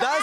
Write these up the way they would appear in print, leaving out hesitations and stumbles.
10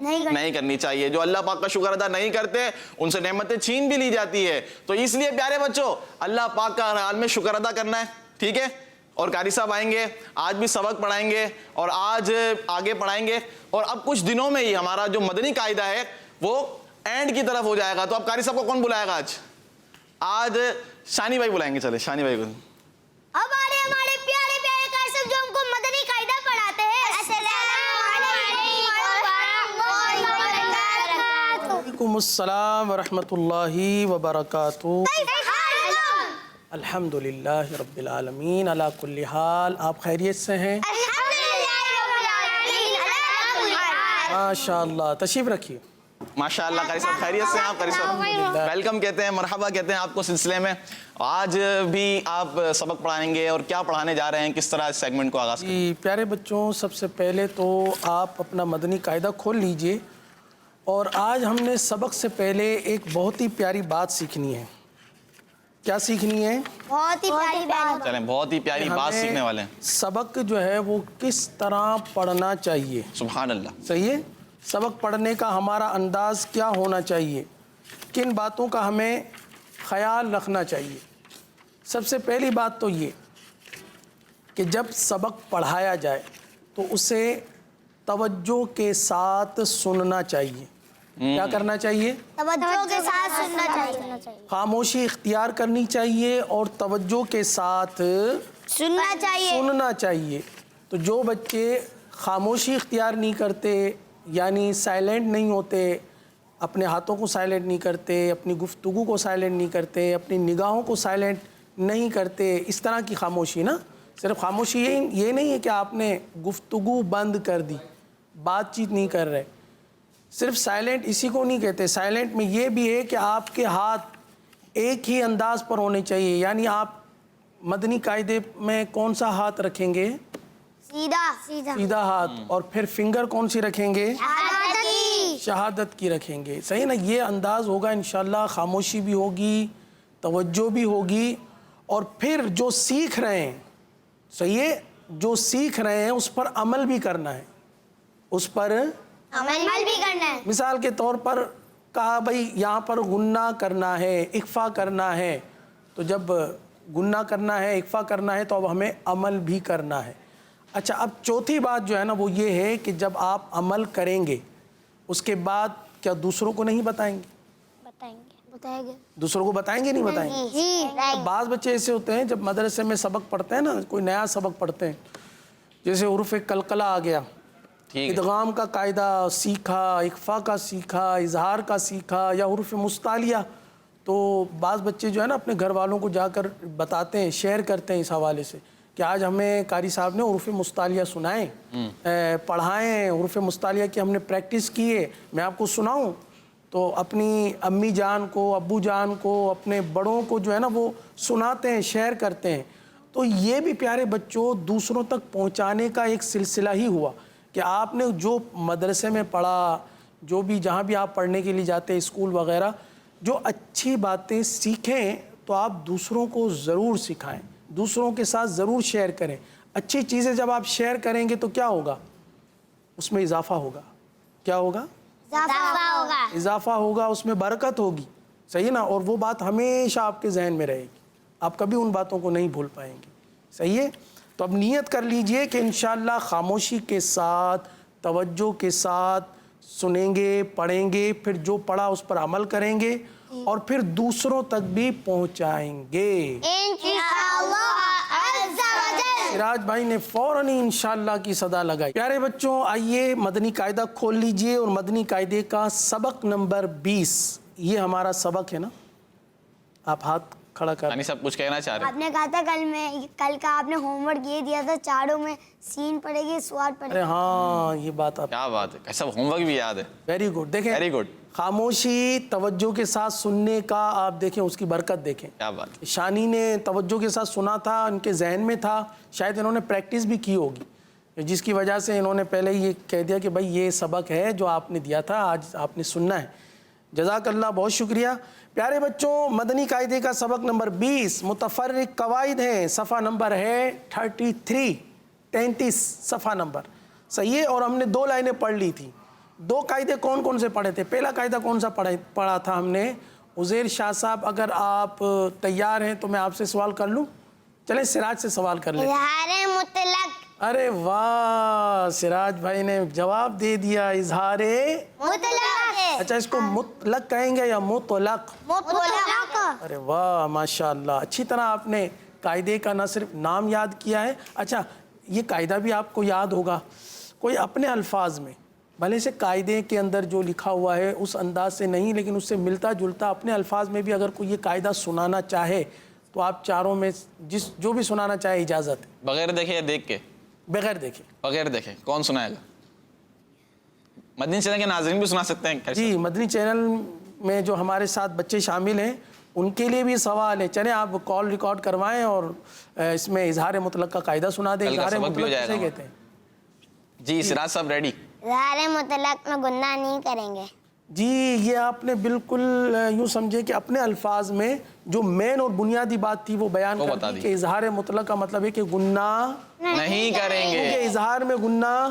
نہیں کرنی چاہیے. جو اللہ پاک کا شکر ادا نہیں کرتے ان سے نعمتیں چھین بھی لی جاتی ہے. تو اس لیے پیارے بچوں اللہ پاک کا ہر حال میں شکر ادا کرنا ہے, ٹھیک ہے. اور قاری صاحب آئیں گے, آج بھی سبق پڑھائیں گے اور آج آگے پڑھائیں گے. اور اب کچھ دنوں میں ہی ہمارا جو مدنی قاعدہ ہے وہ اینڈ کی طرف ہو جائے گا. تو اب قاری صاحب کو کون بلائے گا آج شانی بھائی بلائیں گے. چلے شانی بھائی کو. اب آ رہے ہمارے پیارے پیارے قاری صاحب جو ہم کو مدنی قاعدہ پڑھاتے ہیں. وعلیکم السلام ورحمۃ اللہ وبرکاتہ. الحمدللہ رب العالمین علی کل حال. آپ خیریت سے ہیں؟ ماشاء اللہ. تشریف رکھیے. ماشاء اللہ قاری صاحب خیریت سے ہیں آپ؟ قاری صاحب ویلکم کہتے ہیں, مرحبا کہتے ہیں آپ کو سلسلے میں. آج بھی آپ سبق پڑھائیں گے اور کیا پڑھانے جا رہے ہیں, کس طرح اس سیگمنٹ کو آغاز کریں؟ جی پیارے بچوں, سب سے پہلے تو آپ اپنا مدنی قاعدہ کھول لیجئے. اور آج ہم نے سبق سے پہلے ایک بہت ہی پیاری بات سیکھنی ہے. کیا سیکھنی ہے؟ بہت ہی پیاری بات. چلیں بہت ہی پیاری بات سیکھنے والے ہیں. سبق جو ہے وہ کس طرح پڑھنا چاہیے. سبحان اللہ. صحیح ہے. سبق پڑھنے کا ہمارا انداز کیا ہونا چاہیے, کن باتوں کا ہمیں خیال رکھنا چاہیے. سب سے پہلی بات تو یہ کہ جب سبق پڑھایا جائے تو اسے توجہ کے ساتھ سننا چاہیے. کیا کرنا چاہیے؟ توجہ کے ساتھ سننا چاہیے. خاموشی اختیار کرنی چاہیے اور توجہ کے ساتھ سننا چاہیے. تو جو بچے خاموشی اختیار نہیں کرتے, یعنی سائلنٹ نہیں ہوتے, اپنے ہاتھوں کو سائلنٹ نہیں کرتے, اپنی گفتگو کو سائلنٹ نہیں کرتے, اپنی نگاہوں کو سائلنٹ نہیں کرتے, اس طرح کی خاموشی نا. صرف خاموشی یہ نہیں ہے کہ آپ نے گفتگو بند کر دی, بات چیت نہیں کر رہے. صرف سائلنٹ اسی کو نہیں کہتے. سائلنٹ میں یہ بھی ہے کہ آپ کے ہاتھ ایک ہی انداز پر ہونے چاہیے. یعنی آپ مدنی قاعدے میں کون سا ہاتھ رکھیں گے؟ سیدھا ہاتھ. اور پھر فنگر کون سی رکھیں گے؟ شہادت کی رکھیں گے. صحیح نا. یہ انداز ہوگا انشاءاللہ. خاموشی بھی ہوگی, توجہ بھی ہوگی, اور پھر جو سیکھ رہے ہیں, صحیح ہے, جو سیکھ رہے ہیں اس پر عمل بھی کرنا ہے. اس پر عمل بھی کرنا ہے. مثال کے طور پر کہا بھائی یہاں پر غنہ کرنا ہے, اخفا کرنا ہے. تو جب غنہ کرنا ہے, اخفا کرنا ہے, تو اب ہمیں عمل بھی کرنا ہے. اچھا, اب چوتھی بات جو ہے نا وہ یہ ہے کہ جب آپ عمل کریں گے اس کے بعد کیا دوسروں کو نہیں بتائیں گے؟ بتائیں گے. دوسروں کو بتائیں گے, نہیں بتائیں گے؟ بعض بچے ایسے ہوتے ہیں جب مدرسے میں سبق پڑھتے ہیں نا, کوئی نیا سبق پڑھتے ہیں, جیسے حروف قلقلہ آ گیا, ادغام کا قاعدہ سیکھا, اخفا کا سیکھا, اظہار کا سیکھا, یا حروف مستعلیہ, تو بعض بچے جو ہے نا اپنے گھر والوں کو جا کر بتاتے ہیں, شیئر کرتے ہیں اس حوالے سے کہ آج ہمیں قاری صاحب نے حروف مستعلیہ سنائیں, پڑھائیں, حروف مستعلیہ کی ہم نے پریکٹس کی ہے, میں آپ کو سناؤں. تو اپنی امی جان کو, ابو جان کو, اپنے بڑوں کو جو ہے نا وہ سناتے ہیں, شیئر کرتے ہیں. تو یہ بھی پیارے بچوں دوسروں تک پہنچانے کا ایک سلسلہ ہی ہوا کہ آپ نے جو مدرسے میں پڑھا, جو بھی جہاں بھی آپ پڑھنے کے لیے جاتے ہیں, اسکول وغیرہ, جو اچھی باتیں سیکھیں تو آپ دوسروں کو ضرور سکھائیں, دوسروں کے ساتھ ضرور شیئر کریں. اچھی چیزیں جب آپ شیئر کریں گے تو کیا ہوگا؟ اس میں اضافہ ہوگا. کیا ہوگا؟ اضافہ ہوگا, اس میں برکت ہوگی. صحیح نا. اور وہ بات ہمیشہ آپ کے ذہن میں رہے گی, آپ کبھی ان باتوں کو نہیں بھول پائیں گے. صحیح ہے. تو اب نیت کر لیجئے کہ انشاءاللہ خاموشی کے ساتھ, توجہ کے ساتھ سنیں گے, پڑھیں گے, پھر جو پڑھا اس پر عمل کریں گے, اور پھر دوسروں تک بھی پہنچائیں گے سراج بھائی نے فوراً ہی انشاءاللہ کی صدا لگائی. پیارے بچوں آئیے مدنی قاعدہ کھول لیجئے, اور مدنی قاعدے کا سبق نمبر 20 یہ ہمارا سبق ہے نا. آپ ہاتھ کھڑا کر. یعنی سب کچھ کہنا چاہ رہے ہیں. آپ نے کہا تھا کل کا آپ نے ہوم ورک یہ دیا تھا, چاروں میں سین پڑے گی, سوال پڑے گی. ارے ہاں یہ بات آپ, کیا بات ہے, کیسا ہوم ورک بھی یاد ہے. Very good. دیکھیں ویری گڈ. خاموشی توجہ کے ساتھ سننے کا آپ دیکھیں اس کی برکت دیکھیں. کیا بات. شانی نے توجہ کے ساتھ سنا تھا, ان کے ذہن میں تھا, شاید انہوں نے پریکٹس بھی کی ہوگی, جس کی وجہ سے انہوں نے پہلے یہ کہہ دیا کہ بھائی یہ سبق ہے جو آپ نے دیا تھا, آج آپ نے سننا ہے. جزاک اللہ, بہت شکریہ. پیارے بچوں مدنی قاعدے کا سبق نمبر 20 متفرق قواعد ہیں, صفحہ نمبر ہے 33 صفحہ نمبر. صحیح ہے. اور ہم نے 2 لائنیں پڑھ لی تھی. دو قاعدے کون کون سے پڑھے تھے؟ پہلا قاعدہ کون سا پڑھا تھا ہم نے؟ عزیر شاہ صاحب اگر آپ تیار ہیں تو میں آپ سے سوال کر لوں؟ چلیں سراج سے سوال کر لیں. اظہار مطلق. ارے واہ، سراج بھائی نے جواب دے دیا، اظہار مطلق. اچھا اس کو مطلق کہیں گے یا مطلق؟ مطلق. ارے واہ ماشاءاللہ، اچھی طرح آپ نے قاعدے کا نہ صرف نام یاد کیا ہے. اچھا یہ قاعدہ بھی آپ کو یاد ہوگا. کوئی اپنے الفاظ میں بھلے سے قاعدے کے اندر جو لکھا ہوا ہے اس انداز سے نہیں، لیکن اس سے ملتا جلتا اپنے الفاظ میں بھی اگر کوئی یہ قاعدہ سنانا چاہے تو آپ چاروں میں جو بھی سنانا چاہے اجازت ہے. بغیر دیکھے یا دیکھ کے؟ بغیر دیکھے. بغیر دیکھے. کون سنائے گا؟ مدنی چینل کے ناظرین بھی سنا سکتے ہیں؟ جی مدنی چینل میں جو ہمارے ساتھ بچے شامل ہیں ان کے لیے بھی سوال ہے. چلیں آپ کال ریکارڈ کروائیں اور اس میں اظہار مطلق کا قاعدہ سنا دیں. اظہار مطلق کسے کہتے ہیں؟ جی سراج صاحب ریڈی. اظہار مطلق میں گناہ نہیں کریں گے. جی یہ آپ نے بالکل یوں سمجھے کہ اپنے الفاظ میں جو مین اور بنیادی بات تھی وہ بیان کر دی کہ اظہار مطلق کا مطلب ہے کہ گناہ نہیں کریں گے. کہ اظہار میں گناہ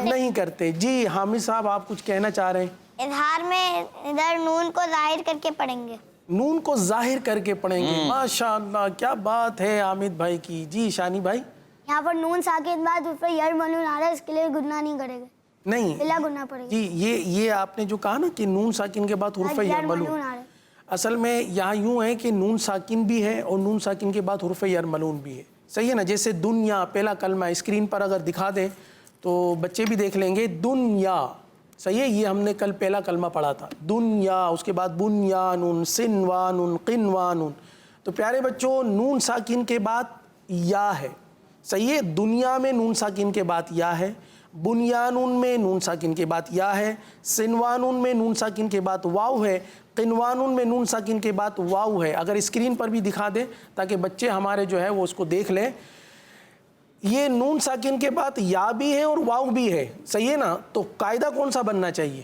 نہیں کرتے. جی حامد صاحب آپ کچھ کہنا چاہ رہے ہیں؟ اظہار میں ادھر نون کو ظاہر کر کے پڑھیں گے. نون کو ظاہر کر کے پڑھیں گے. ماشاءاللہ کیا بات ہے حامد بھائی کی. جی شانی بھائی؟ یہاں پر نون ساکن بعد اس پر یرملون آ رہا ہے، اس کے لیے گناہ نہیں کرے گا. نہیں بلا گناہ پڑے گا. جی یہ آپ نے جو کہا نا کہ نون ساکن کے بعد حرف یرملون، اصل میں یہاں یوں ہے کہ نون ساکن بھی ہے اور نون ساکن کے بعد حرف یرملون بھی ہے. صحیح ہے نا؟ جیسے دنیا پہلا کلمہ اسکرین پر اگر دکھا دیں تو بچے بھی دیکھ لیں گے. دنیا صحیح ہے، یہ ہم نے کل پہلا کلمہ پڑھا تھا. دنیا، اس کے بعد بنیان، سنوان، قنوان. تو پیارے بچوں نون ساکن کے بعد یا ہے. صحیح ہے، دنیا میں نون ساکن کے بعد یا ہے، بنیانون میں نون ساکن کے بعد یا ہے، سنوانون میں نون ساکن کے بعد واو ہے، قنوانون میں نون ساکن کے بعد واو ہے. اگر اسکرین پر بھی دکھا دیں تاکہ بچے ہمارے جو ہے وہ اس کو دیکھ لیں. یہ نون ساکن کے بعد یا بھی ہے اور واو بھی ہے. صحیح ہے نا؟ تو قاعدہ کون سا بننا چاہیے؟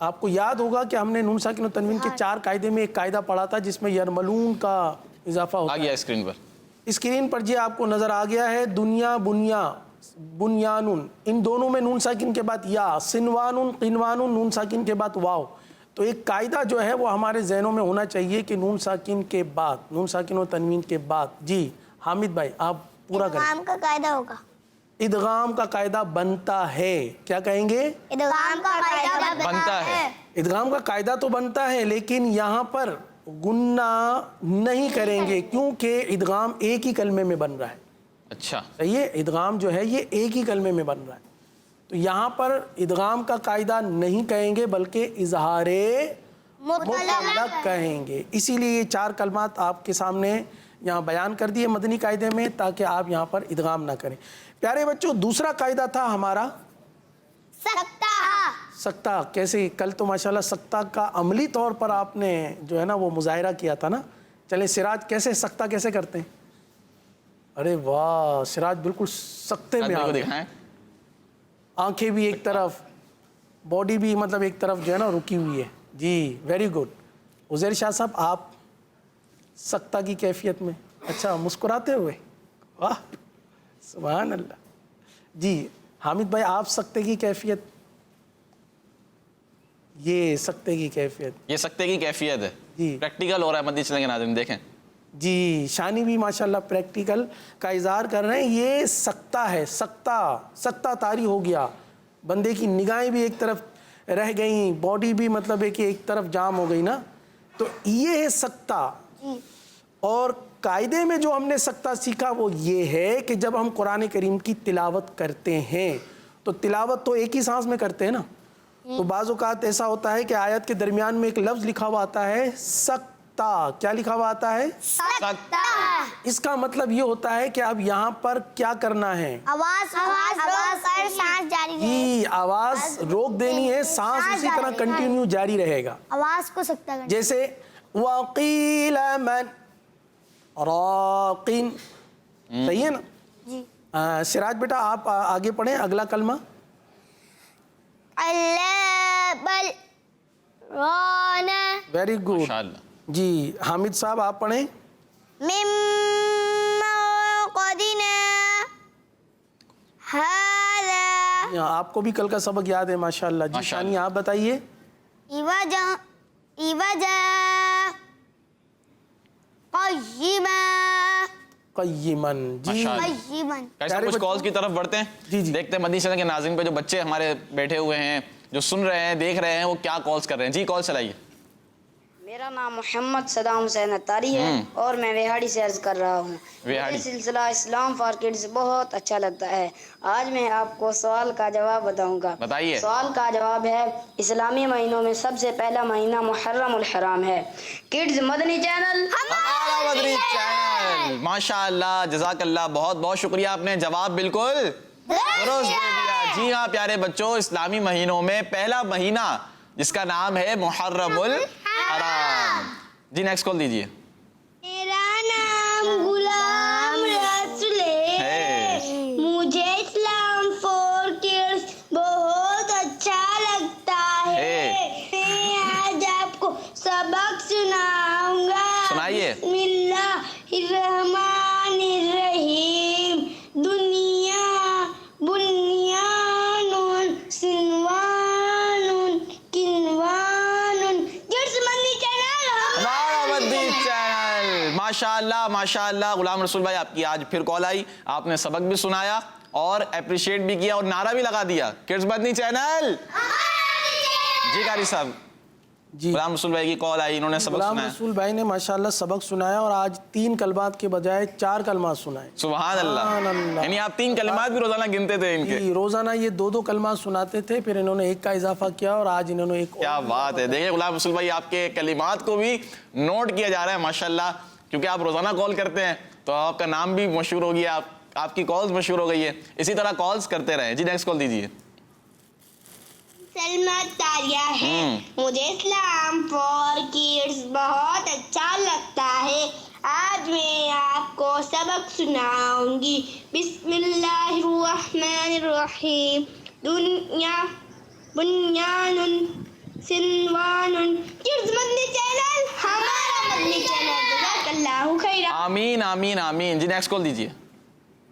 آپ کو یاد ہوگا کہ ہم نے نون ساکن و تنوین کے 4 قاعدے میں ایک قاعدہ پڑھا تھا جس میں یرملون کا اضافہ ہوتا ہے. آ گیا اسکرین پر. اسکرین پر جی آپ کو نظر آ گیا ہے. دنیا، بنیانون، ان دونوں میں نون ساکن کے بعد یا، سنوانون، قنوانون، نون ساکن کے بعد واو. تو ایک قاعدہ جو ہے وہ ہمارے ذہنوں میں ہونا چاہیے کہ نون ساکن کے بعد، نون ساکن و تنوین کے بعد. جی حامد بھائی آپ پورا کریں. ادغام کا قاعدہ ہوگا. ادغام کا قاعدہ بنتا ہے. کیا کہیں گے؟ ادغام کا قاعدہ بنتا ہے. ادغام کا قاعدہ تو بنتا ہے لیکن یہاں پر گناہ نہیں کریں گے کیونکہ ادغام ایک ہی کلمے میں بن رہا ہے. اچھا صحیح ہے، ادغام جو ہے یہ ایک ہی کلمے میں بن رہا ہے. تو یہاں پر ادغام کا قاعدہ نہیں کہیں گے بلکہ اظہار مطلق کہیں گے. اسی لیے یہ 4 کلمات آپ کے سامنے یہاں بیان کر دیے مدنی قاعدے میں تاکہ آپ یہاں پر ادغام نہ کریں. پیارے بچوں دوسرا قاعدہ تھا ہمارا سکتہ. کیسے؟ کل تو ماشاءاللہ سکتہ کا عملی طور پر آپ نے جو ہے نا وہ مظاہرہ کیا تھا نا. چلیں سراج کیسے سکتہ کیسے کرتے ہیں؟ ارے واہ سراج بالکل سکتے میں آ گئے. آنکھیں بھی ایک طرف، باڈی بھی مطلب ایک طرف جو ہے نا رکی ہوئی ہے. جی ویری گڈ. عزیر شاہ صاحب آپ سکتہ کی کیفیت میں، اچھا مسکراتے ہوئے، واہ سبحان اللہ. جی حامد بھائی آپ سکتے کی کیفیت. یہ سکتے کی کیفیت، یہ سکتے کی کیفیت ہے. جی پریکٹیکل ہو رہا ہے مدنی چینل کے ناظرین دیکھیں. جی شانی بھی ماشاءاللہ پریکٹیکل کا اظہار کر رہے ہیں. یہ سکتہ ہے. سکتہ طاری ہو گیا. بندے کی نگاہیں بھی ایک طرف رہ گئیں، باڈی بھی مطلب ہے کہ ایک طرف جام ہو گئی نا. تو یہ ہے سکتہ. اور قاعدے میں جو ہم نے سکتہ سیکھا وہ یہ ہے کہ جب ہم قرآن کریم کی تلاوت کرتے ہیں تو تلاوت تو ایک ہی سانس میں کرتے ہیں نا. تو بعض اوقات ایسا ہوتا ہے کہ آیت کے درمیان میں ایک لفظ لکھا ہوا آتا ہے سکتہ. کیا لکھا ہوا آتا ہے؟ سکتہ. اس کا مطلب یہ ہوتا ہے کہ اب یہاں پر کیا کرنا ہے؟ آواز کر سانس جاری رہے. جی آواز روک دینی ہے، سانس اسی طرح کنٹینیو جاری رہے گا. آواز کو سکتہ کرنا. جیسے وَقِيلَ مَنْ راقٍ. صحیح ہے نا؟ جی سراج بیٹا آپ آگے پڑھیں اگلا کلمہ. اللہ بل رانا. Very good. ماشاءاللہ. جی حامد صاحب آپ پڑھیں. مما قدنا هذا آپ کو بھی کل کا سبق یاد ہے ماشاءاللہ. جی ثانیہ آپ بتائیے. قیمن. جی کچھ کالز کی طرف بڑھتے ہیں. جی دیکھتے ہیں مدنی چینل کے ناظرین پہ جو بچے ہمارے بیٹھے ہوئے ہیں, جو سن رہے ہیں, دیکھ رہے ہیں, وہ کیا کالز کر رہے ہیں. جی کال چلائیے. میرا نام محمد صدام حسین اتاری ہے اور میں ویہاڑی سے عرض کر رہا ہوں. یہ سلسلہ اسلام فار کڈز بہت اچھا لگتا ہے. آج میں آپ کو سوال کا جواب بتاؤں گا. بتائیے. سوال کا جواب ہے, اسلامی مہینوں میں سب سے پہلا مہینہ محرم الحرام ہے. کڈز مدنی چینل ہمارا مدنی چینل. ماشاءاللہ, جزاک اللہ, بہت بہت شکریہ, آپ نے جواب بالکل درست دے دیا. جی ہاں پیارے بچوں, اسلامی مہینوں میں پہلا مہینہ جس کا نام ہے محرم الحرام. جی نیکسٹ کال دیجیے. میرا نام غلام رسول ہے, مجھے اسلام فور کڈز بہت اچھا لگتا ہے. میں آج آپ کو سبق سناؤں گا. سنائیے. بسم اللہ الرحمن الرحیم. دنیا بنیان سنوان کنوان. ماشاءاللہ ماشاءاللہ. غلام رسول بھائی, آپ کی آج پھر کال آئی, آپ نے سبق بھی سنایا اور اپریشیٹ بھی کیا اور نعرہ بھی لگا دیا, کڈز مدنی چینل. جی قاری صاحب. جی غلام رسول بھائی کی کال آئی, انہوں نے سبق سنایا. غلام رسول بھائی نے ماشاءاللہ سبق سنایا اور آج 3 کلمات کے بجائے 4 کلمات سنائے. سبحان اللہ. یعنی آپ 3 کلمات بھی روزانہ گنتے تھے ان کے. روزانہ یہ 2 کلمات سناتے تھے, پھر انہوں نے 1 کا اضافہ کیا اور آج انہوں نے 1. کیا بات ہے. دیکھیں غلام رسول بھائی, آپ کے کلمات کو بھی نوٹ کیا جا رہا ہے ماشاءاللہ, کیونکہ آپ روزانہ کال کرتے ہیں تو آپ کا نام بھی مشہور ہو گیا, آپ کی کالز مشہور ہو گئی ہے. اسی طرح کالز کرتے رہیں. جی نیکسٹ کال دیجیے. سلمہ تاریہ ہے, مجھے اسلام فور کڈز بہت اچھا لگتا ہے. آج میں آپ کو سبق سناؤں گی. بسم اللہ الرحمن الرحیم. دنیا بنیان سنوان. کڈز مدنی چینل ہمارا مدنی چینل. جزاک اللہ خیر. آمین آمین آمین. جی نیکسٹ کال دیجیے.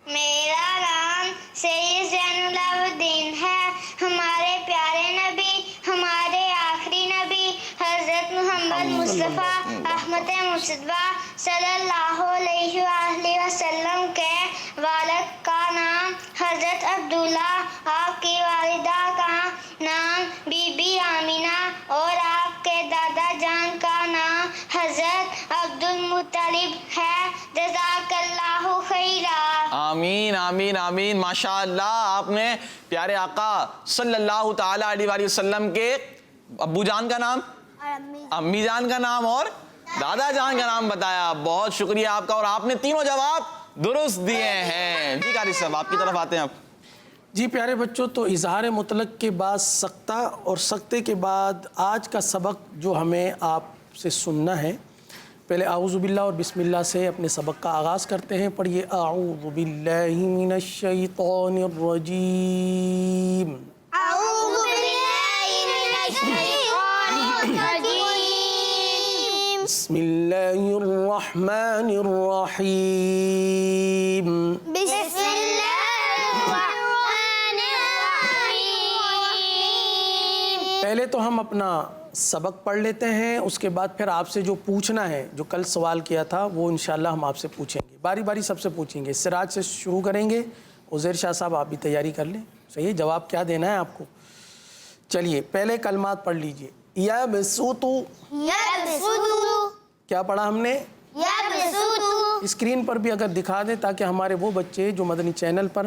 میرا نام سید زین العابدین ہے. ہمارے پیارے نبی, ہمارے آخری نبی حضرت محمد مصطفیٰ احمد مصطفیٰ صلی اللہ علیہ وآلہ وسلم کے والد کا نام حضرت عبداللہ, آپ کی والدہ کا نام بی بی آمینہ اور آپ کے دادا جان کا نام حضرت عبد المطلب ہے. جزاک اللہ خیرا. آمین آمین آمین. ماشاءاللہ, آپ نے پیارے آقا صلی اللہ تعالی علیہ وآلہ وسلم کے ابو جان کا نام, امی جان کا نام اور دادا جان کا نام بتایا. بہت شکریہ آپ کا, اور آپ نے تینوں جواب درست دیے ہیں. جی قاری صاحب آپ کی طرف آتے ہیں. آپ جی پیارے بچوں, تو اظہار مطلق کے بعد سقطہ اور سقطے کے بعد آج کا سبق جو ہمیں آپ سے سننا ہے, پہلے اعوذ باللہ اور بسم اللہ سے اپنے سبق کا آغاز کرتے ہیں. پڑھیے. اعوذ باللہ من الشیطان الرجیم. اعوذ باللہ من الشیطان الرجیم. بسم اللہ الرحمن الرحیم. بسم اللہ الرحمن الرحیم. پہلے تو ہم اپنا سبق پڑھ لیتے ہیں, اس کے بعد پھر آپ سے جو پوچھنا ہے, جو کل سوال کیا تھا, وہ انشاءاللہ ہم آپ سے پوچھیں گے. باری باری سب سے پوچھیں گے. سراج سے شروع کریں گے. عزیر شاہ صاحب آپ بھی تیاری کر لیں. صحیح, جواب کیا دینا ہے آپ کو. چلیے پہلے کلمات پڑھ لیجئے. یبسطو. یبسطو. کیا پڑھا ہم نے؟ یبسطو. اسکرین پر بھی اگر دکھا دیں تاکہ ہمارے وہ بچے جو مدنی چینل پر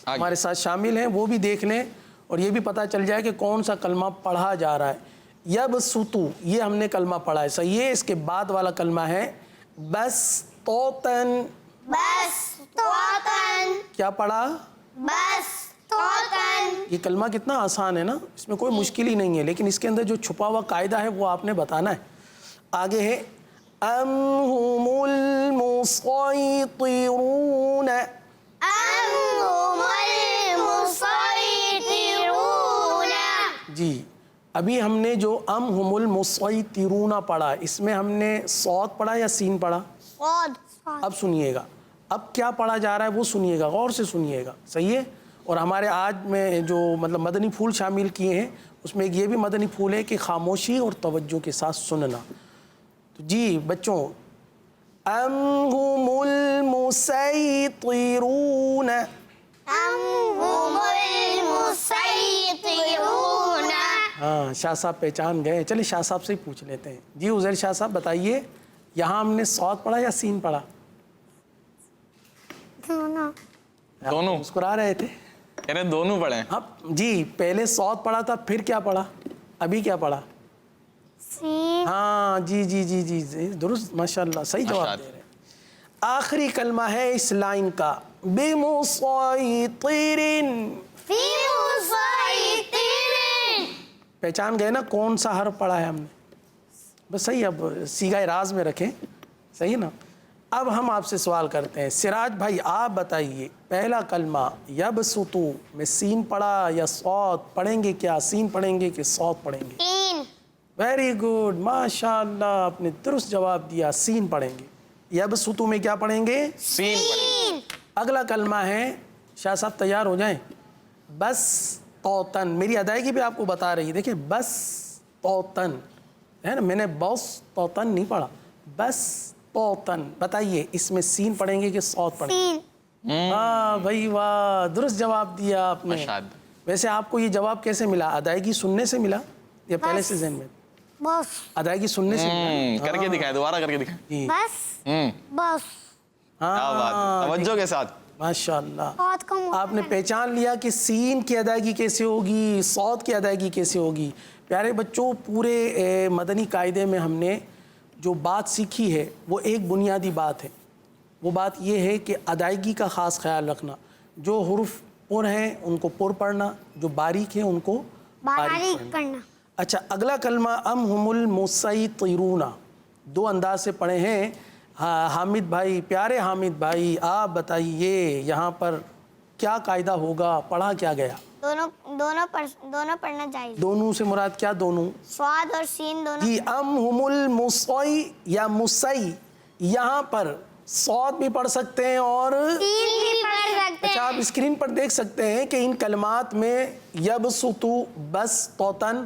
ہمارے ساتھ شامل ہیں وہ بھی دیکھ لیں اور یہ بھی پتہ چل جائے کہ کون سا کلمہ پڑھا جا رہا ہے. یبسطو, یہ ہم نے کلمہ پڑھا ہے. صحیح ہے. اس کے بعد والا کلمہ ہے بسطوتن. بسطوتن. کیا پڑھا؟ بسطوتن. یہ کلمہ کتنا آسان ہے نا, اس میں کوئی مشکل ہی نہیں ہے, لیکن اس کے اندر جو چھپا ہوا قاعدہ ہے وہ آپ نے بتانا ہے. آگے ہے ام هم المسيطرون. ام هم المسيطرون. جی ابھی ہم نے جو ام هم المسيطرون پڑھا, اس میں ہم نے صاد پڑھا یا سین پڑھا؟ صاد. اب سنیے گا, اب کیا پڑھا جا رہا ہے وہ سنیے گا, غور سے سنیے گا. صحیح ہے. اور ہمارے آج میں جو مطلب مدنی پھول شامل کیے ہیں اس میں ایک یہ بھی مدنی پھول ہے کہ خاموشی اور توجہ کے ساتھ سننا. تو جی بچوں، ام هم المسيطرون، ہاں شاہ صاحب پہچان گئے. چلیے شاہ صاحب سے ہی پوچھ لیتے ہیں. جی عزیر شاہ صاحب بتائیے، یہاں ہم نے صاد پڑھا یا سین پڑھا؟ دونوں مسکرا رہے تھے. کہہ رہے دونوں پڑھے. اب جی پہلے صاد پڑھا تھا، پھر کیا پڑھا؟ ابھی کیا پڑھا؟ ہاں جی جی جی جی درست، ماشاءاللہ صحیح جواب دے رہے ہیں. آخری کلمہ ہے اس لائن کا، بِمُصَيْطِرٍ. پہچان گئے نا کون سا حرف پڑھا ہے ہم نے؟ بس صحیح. اب سیغہ راز میں رکھیں، صحیح نا. اب ہم آپ سے سوال کرتے ہیں. سراج بھائی آپ بتائیے، پہلا کلمہ یبسطو میں سین پڑھا یا صاد پڑھیں گے؟ کیا سین پڑھیں گے کہ صاد پڑھیں گے؟ ویری گڈ، ماشاءاللہ آپ نے درست جواب دیا، سین پڑھیں گے. یبسطو میں کیا پڑھیں گے؟ سین پڑھیں گے. اگلا کلمہ ہے، شاہ صاحب تیار ہو جائیں، بس توتن. میری ادائیگی بھی آپ کو بتا رہی ہے، دیکھیں بس توتن ہے نا، میں نے بس توتن نہیں پڑھا، بس توتن. بتائیے اس میں سین پڑھیں گے کہ صاد پڑھیں گے؟ ہاں بھائی واہ، درست جواب دیا آپ نے. ویسے آپ کو یہ جواب کیسے ملا؟ ادائیگی سننے سے ملا یا پہلے سے ذہن میں؟ بس ادائیگی سننے سے ملا. کر کے دکھائے، دوبارہ کر کے دکھائے. بس بس کیا بات، توجہ کے ساتھ. ماشاءاللہ بہت کم. آپ نے پہچان لیا کہ سین کی ادائیگی کیسے ہوگی، صاد کی ادائیگی کیسے ہوگی. پیارے بچوں، پورے مدنی قاعدے میں ہم نے جو بات سیکھی ہے وہ ایک بنیادی بات ہے. وہ بات یہ ہے کہ ادائیگی کا خاص خیال رکھنا. جو حروف پر ہیں ان کو پر پڑھنا، جو باریک ہیں ان کو باریک پڑھنا. اچھا اگلا کلمہ ام ہم المسیطرون، دو انداز سے پڑھے ہیں. حامد بھائی، پیارے حامد بھائی آپ بتائیے یہاں پر کیا قاعدہ ہوگا، پڑھا کیا گیا؟ دونوں پڑھنا چاہیے. دونوں سے مراد کیا؟ دونوں صاد اور سین دونوں. جی ام ہم المسی یا مسی، یہاں پر صاد بھی پڑھ سکتے ہیں اور سین بھی پڑھ سکتے ہیں. اچھا آپ اسکرین پر دیکھ سکتے ہیں کہ ان کلمات میں یبسطو، بس توتن،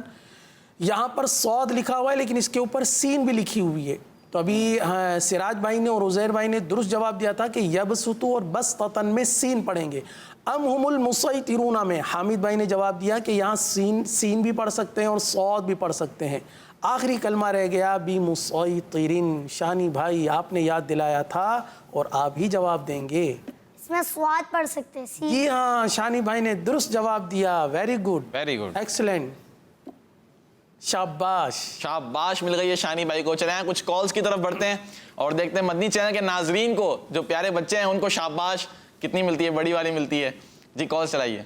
یہاں پر صاد لکھا ہوا ہے لیکن اس کے اوپر سین بھی لکھی ہوئی ہے. تو ابھی سراج بھائی نے اور عزیر بھائی نے درست جواب دیا تھا کہ یبسطو اور بس توتن میں سین پڑھیں گے. ام ہم المسیطرون میں حامد بھائی نے جواب دیا کہ یہاں سین بھی پڑھ سکتے ہیں اور صاد بھی پڑھ سکتے ہیں. آخری کلمہ رہ گیا بِمُصَيْطِرٍ. شانی بھائی آپ نے یاد دلایا تھا اور آپ ہی جواب دیں گے. اس میں صاد پڑھ سکتے ہیں. جی ہاں شانی بھائی نے درست جواب دیا. Very good, very good, excellent, شاباش. شاباش مل گئی ہے شانی بھائی کو. چلیں کچھ کالز کی طرف بڑھتے ہیں اور دیکھتے ہیں مدنی چینل کے ناظرین کو، جو پیارے بچے ہیں ان کو شاباش کتنی ملتی ہے، بڑی والی ملتی ہے. جی کال چلائیے.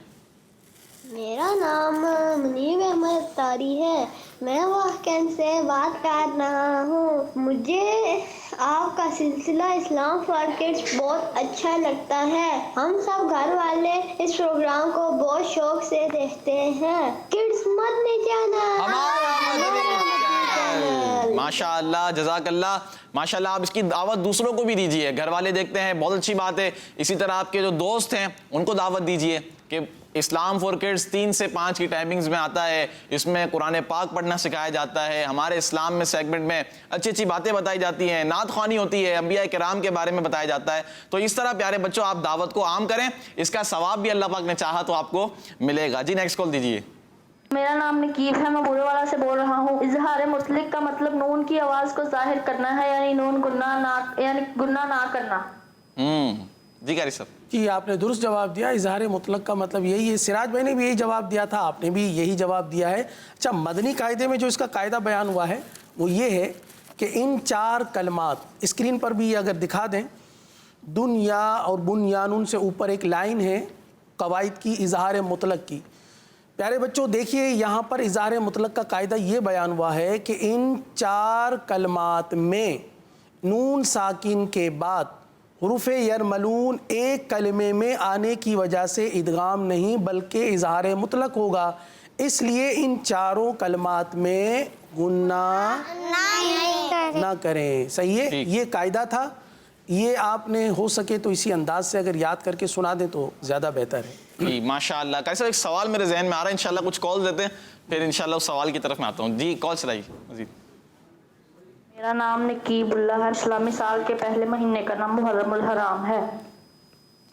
میرا نام منیب احمد طاری ہے، میں واقعین سے بات کر رہا ہوں. مجھے آپ کا سلسلہ اسلام فار کڈس بہت اچھا لگتا ہے. ہم سب گھر والے اس پروگرام کو بہت شوق سے دیکھتے ہیں. کڈس مدنی چینل، ماشاء اللہ، جزاک اللہ. ماشاء اللہ آپ اس کی دعوت دوسروں کو بھی دیجیے. گھر والے دیکھتے ہیں، بہت اچھی بات ہے. اسی طرح آپ کے جو دوست ہیں ان کو دعوت دیجیے کہ اسلام فار کڈس 3 سے 5 کی ٹائمنگز میں آتا ہے. اس میں قرآن پاک پڑھنا سکھایا جاتا ہے. ہمارے اسلام میں سیگمنٹ میں اچھی اچھی باتیں بتائی جاتی ہیں، نعت خوانی ہوتی ہے، انبیاء کرام کے بارے میں بتایا جاتا ہے. تو اس طرح پیارے بچوں آپ دعوت کو عام کریں، اس کا ثواب بھی اللہ پاک نے چاہا تو آپ کو ملے گا. جی نیکسٹ کال دیجیے. میرا نام نکیب ہے، میں بورے والا سے بول رہا ہوں. اظہار مطلق کا مطلب نون کی آواز کو ظاہر کرنا ہے، یعنی نون گناہ نہ کرنا. جی قاری صاحب. جی آپ نے درست جواب دیا. اظہار مطلق کا مطلب یہی ہے. سراج بھائی نے بھی یہی جواب دیا تھا، آپ نے بھی یہی جواب دیا ہے. اچھا مدنی قاعدے میں جو اس کا قاعدہ بیان ہوا ہے وہ یہ ہے کہ ان 4 کلمات اسکرین پر بھی اگر دکھا دیں، دنیا اور بنیانون سے اوپر ایک لائن ہے قواعد کی اظہار مطلق کی. پیارے بچوں دیکھیے یہاں پر اظہار مطلق کا قاعدہ یہ بیان ہوا ہے کہ ان 4 کلمات میں نون ساکن کے بعد حروف یرملون ایک کلمے میں آنے کی وجہ سے ادغام نہیں بلکہ اظہار مطلق ہوگا. اس لیے ان 4 کلمات میں گناہ نہ کریں. صحیح ہے، یہ قاعدہ تھا. یہ آپ نے ہو سکے تو اسی انداز سے اگر یاد کر کے سنا دیں تو زیادہ بہتر ہے. جی ماشاء اللہ. قاری صاحب ایک سوال میرے ذہن میں آ رہا ہے, انشاءاللہ کچھ کال دیتے ہیں پھر انشاءاللہ اس سوال کی طرف میں آتا ہوں. جی کال چلائیے مزید. میرا نام نقیب اللہ ہے. اسلامی سال کے پہلے مہینے کا نام محرم الحرام ہے.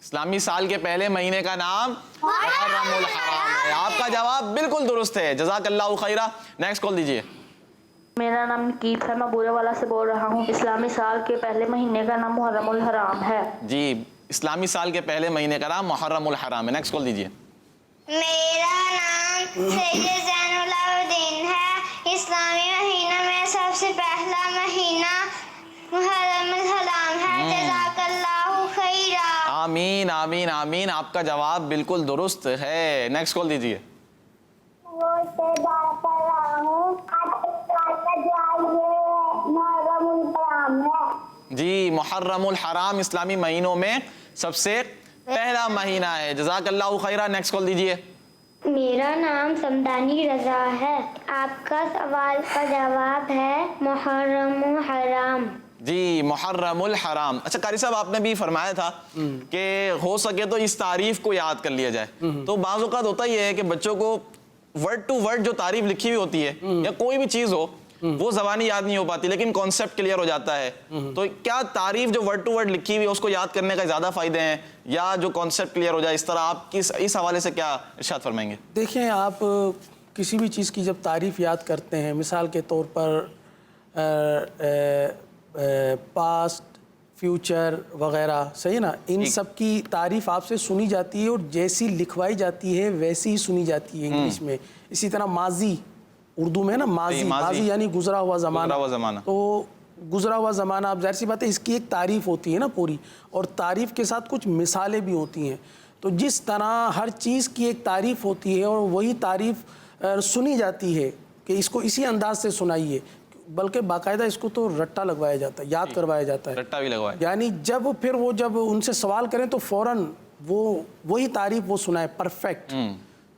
اسلامی سال کے پہلے مہینے کا نام محرم الحرام ہے. آپ کا جواب بالکل درست ہے, جزاک اللہ خیرہ. نیکسٹ کال دیجیے. میرا نام نقیب ہے, میں بورے والا سے بول رہا ہوں. اسلامی سال کے پہلے مہینے کا نام محرم الحرام ہے. جی اسلامی سال کے پہلے مہینے کا نام محرم الحرام ہے. نیکسٹ کال دیجیے. میرا نام سید زین العابدین ہے. اسلامی مہینہ میں سب سے پہلا مہینہ محرم الحرام ہے. جزاک اللہ خیرہ. آمین آمین آمین. آپ کا جواب بالکل درست ہے. نیکسٹ کال دیجیے. وہ سے بات کر رہا ہوں. محرم الحرام ہے. جی محرم الحرام اسلامی مہینوں میں سب سے پہلا مہینہ ہے. جزاک اللہ خیرہ. نیکسٹ کال دیجیے. میرا نام سمدانی رضا ہے. آپ کا سوال کا جواب ہے محرم الحرام. جی محرم الحرام. اچھا قاری صاحب آپ نے بھی فرمایا تھا کہ ہو سکے تو اس تعریف کو یاد کر لیا جائے. تو بعض اوقات ہوتا ہی ہے کہ بچوں کو ورڈ ٹو ورڈ جو تعریف لکھی ہوئی ہوتی ہے یا کوئی بھی چیز ہو وہ زبانی یاد نہیں ہو پاتی لیکن کانسیپٹ کلیئر ہو جاتا ہے. تو کیا تعریف جو ورڈ ٹو ورڈ لکھی ہوئی ہے اس کو یاد کرنے کا زیادہ فائدے ہیں یا جو کانسیپٹ کلیئر ہو جائے اس طرح؟ آپ اس حوالے سے کیا ارشاد فرمائیں گے؟ دیکھیں آپ کسی بھی چیز کی جب تعریف یاد کرتے ہیں, مثال کے طور پر پاسٹ فیوچر وغیرہ, صحیح نا, ان سب کی تعریف آپ سے سنی جاتی ہے اور جیسی لکھوائی جاتی ہے ویسی ہی سنی جاتی ہے انگلش میں. اسی طرح ماضی اردو میں نا, ماضی یعنی گزرا ہوا زمانہ. تو گزرا ہوا زمانہ, آپ ظاہر سی بات ہے اس کی ایک تعریف ہوتی ہے نا پوری, اور تعریف کے ساتھ کچھ مثالیں بھی ہوتی ہیں. تو جس طرح ہر چیز کی ایک تعریف ہوتی ہے اور وہی تعریف سنی جاتی ہے کہ اس کو اسی انداز سے سنائیے, بلکہ باقاعدہ اس کو تو رٹا لگوایا جاتا ہے, یاد کروایا جاتا ہے. رٹا بھی لگوایا, یعنی جب ان سے سوال کریں تو فوراً وہی تعریف وہ سنائے پرفیکٹ.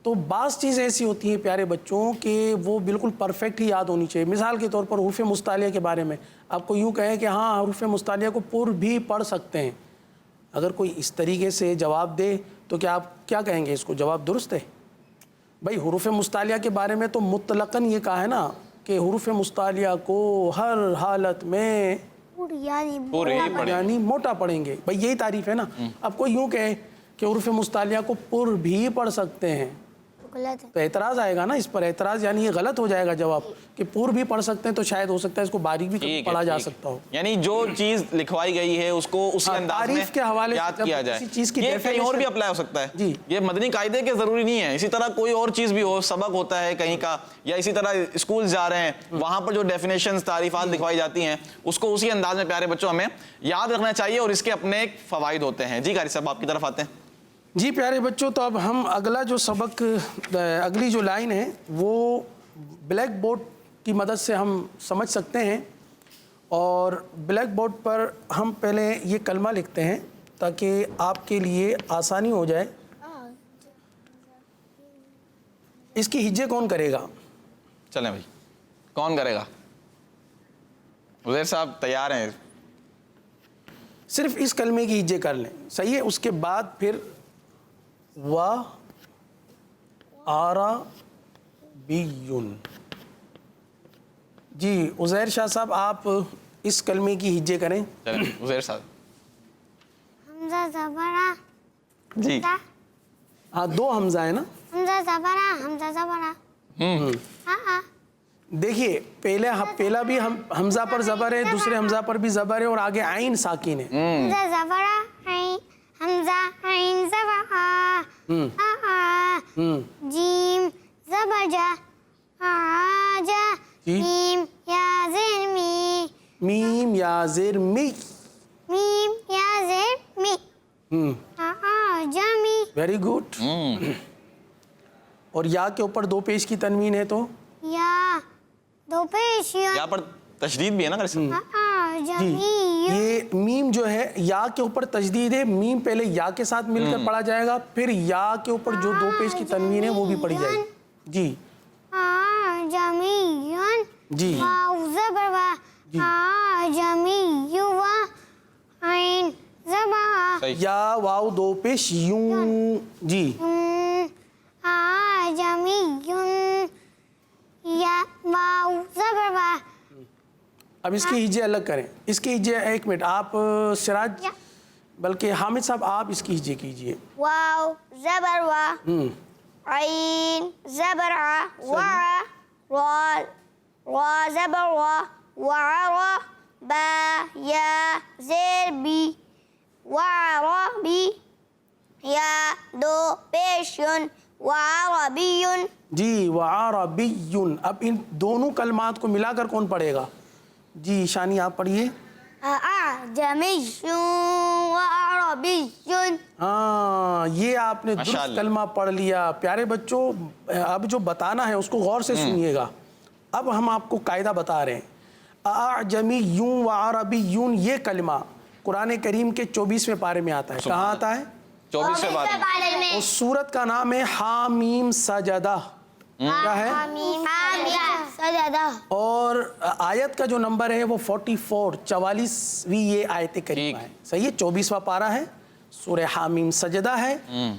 تو بعض چیزیں ایسی ہوتی ہیں پیارے بچوں کہ وہ بالکل پرفیکٹ ہی یاد ہونی چاہیے. مثال کے طور پر حروف مستعلیہ کے بارے میں آپ کو یوں کہیں کہ ہاں حروف مستعلیہ کو پر بھی پڑھ سکتے ہیں, اگر کوئی اس طریقے سے جواب دے تو کیا آپ کیا کہیں گے, اس کو جواب درست ہے؟ بھائی حروف مستعلیہ کے بارے میں تو مطلقاً یہ کہا ہے نا کہ حروف مستعلیہ کو ہر حالت میں یعنی موٹا پڑھیں گے. بھئی یہی تعریف ہے نا. اب کوئی یوں کہے کہ حروف مستعلیہ کو پر بھی پڑھ سکتے ہیں تو اعتراض آئے گا نا اس پر. اعتراض یعنی یہ غلط ہو جائے گا جواب کہ پر بھی پڑھ سکتے ہیں, تو شاید ہو سکتا ہے اس کو باریک بھی پڑھا جا سکتا ہو. یعنی جو چیز لکھوائی گئی ہے اس کو اسی انداز میں تعریف کے حوالے یاد کیا جائے. سے یہ کہیں اور بھی اپلائی ہو سکتا ہے, یہ مدنی قاعدے کے ضروری نہیں ہے. اسی طرح کوئی اور چیز بھی ہو, سبق ہوتا ہے کہیں کا, یا اسی طرح اسکول جا رہے ہیں وہاں پر جو ڈیفینیشنز تعریفات لکھوائی جاتی ہیں اس کو اسی انداز میں پیارے بچوں ہمیں یاد رکھنا چاہیے اور اس کے اپنے فوائد ہوتے ہیں. جی قاری صاحب آپ کی طرف آتے ہیں. جی پیارے بچوں, تو اب ہم اگلا جو سبق, اگلی جو لائن ہے وہ بلیک بورڈ کی مدد سے ہم سمجھ سکتے ہیں. اور بلیک بورڈ پر ہم پہلے یہ کلمہ لکھتے ہیں تاکہ آپ کے لیے آسانی ہو جائے. اس کی ہجے کون کرے گا؟ چلیں بھائی, کون کرے گا؟ عزیر صاحب تیار ہیں؟ صرف اس کلمے کی ہجے کر لیں, صحیح ہے. اس کے بعد پھر وا آرا بیون. جی عزیر شاہ صاحب آپ اس کلمے کی ہجے کریں. چلیں عزیر صاحب. حمزہ زبرہ. جی ہاں, دو حمزہ ہے نا. حمزہ زبرہ, حمزہ زبرہ. ہاں دیکھیے پہلا بھی حمزہ پر زبر ہے, دوسرے حمزہ پر بھی زبر ہے, اور آگے عین ساکن ہے. حمزہ زبرہ, حمزہ عین زبرہ. جیم زبر جا, جا. میم یا زیر می. میم یا زیر می. میم یا زیر می. جمی. Very good. اور یا کے اوپر دو پیش کی تنوین ہے تو یا دو پیش, یا پر تشدید بھی ہے نا قاری صاحب. جی یہ میم جو ہے یا کے اوپر تشدید ہے. میم پہلے یا کے ساتھ مل کر پڑھا جائے گا, پھر یا کے اوپر جو دو پیش کی تنوین ہے وہ بھی پڑھی جائے گی. جی جمیون. جی واو زبر وا. جمی یو وا. صحیح. یا واو دو پیش یوں. جی آجمیون یا واو زبر وا. اب اس کی ہجے الگ کریں. اس کی ہجے ایک منٹ آپ سراج بلکہ حامد صاحب آپ اس کی ہجے کیجئے. واو زبر وا عین زبر ع وا را را زبر وا وعرا با یا زیر بی وعربی یا دو پیشن وعربیون. جی وعربیون. اب ان دونوں کلمات کو ملا کر کون پڑھے گا؟ جی شانی آپ پڑھیے. اعجمی وعربی. ہاں یہ آپ نے درست کلمہ پڑھ لیا. پیارے بچوں اب جو بتانا ہے اس کو غور سے سنیے گا. اب ہم آپ کو قاعدہ بتا رہے ہیں. اعجمیون وعربیون یہ کلمہ قرآن کریم کے 24ویں پارے میں آتا ہے. کہاں آتا ہے؟ 24ویں پارے میں. اس سورت کا نام ہے حامیم سجدہ. کیا ہے؟ اور آیت کا جو نمبر ہے وہ 44 44ویں یہ آیت کریمہ ہے. صحیح ہے. 24واں پارہ ہے, سورہ حامیم سجدہ ہے,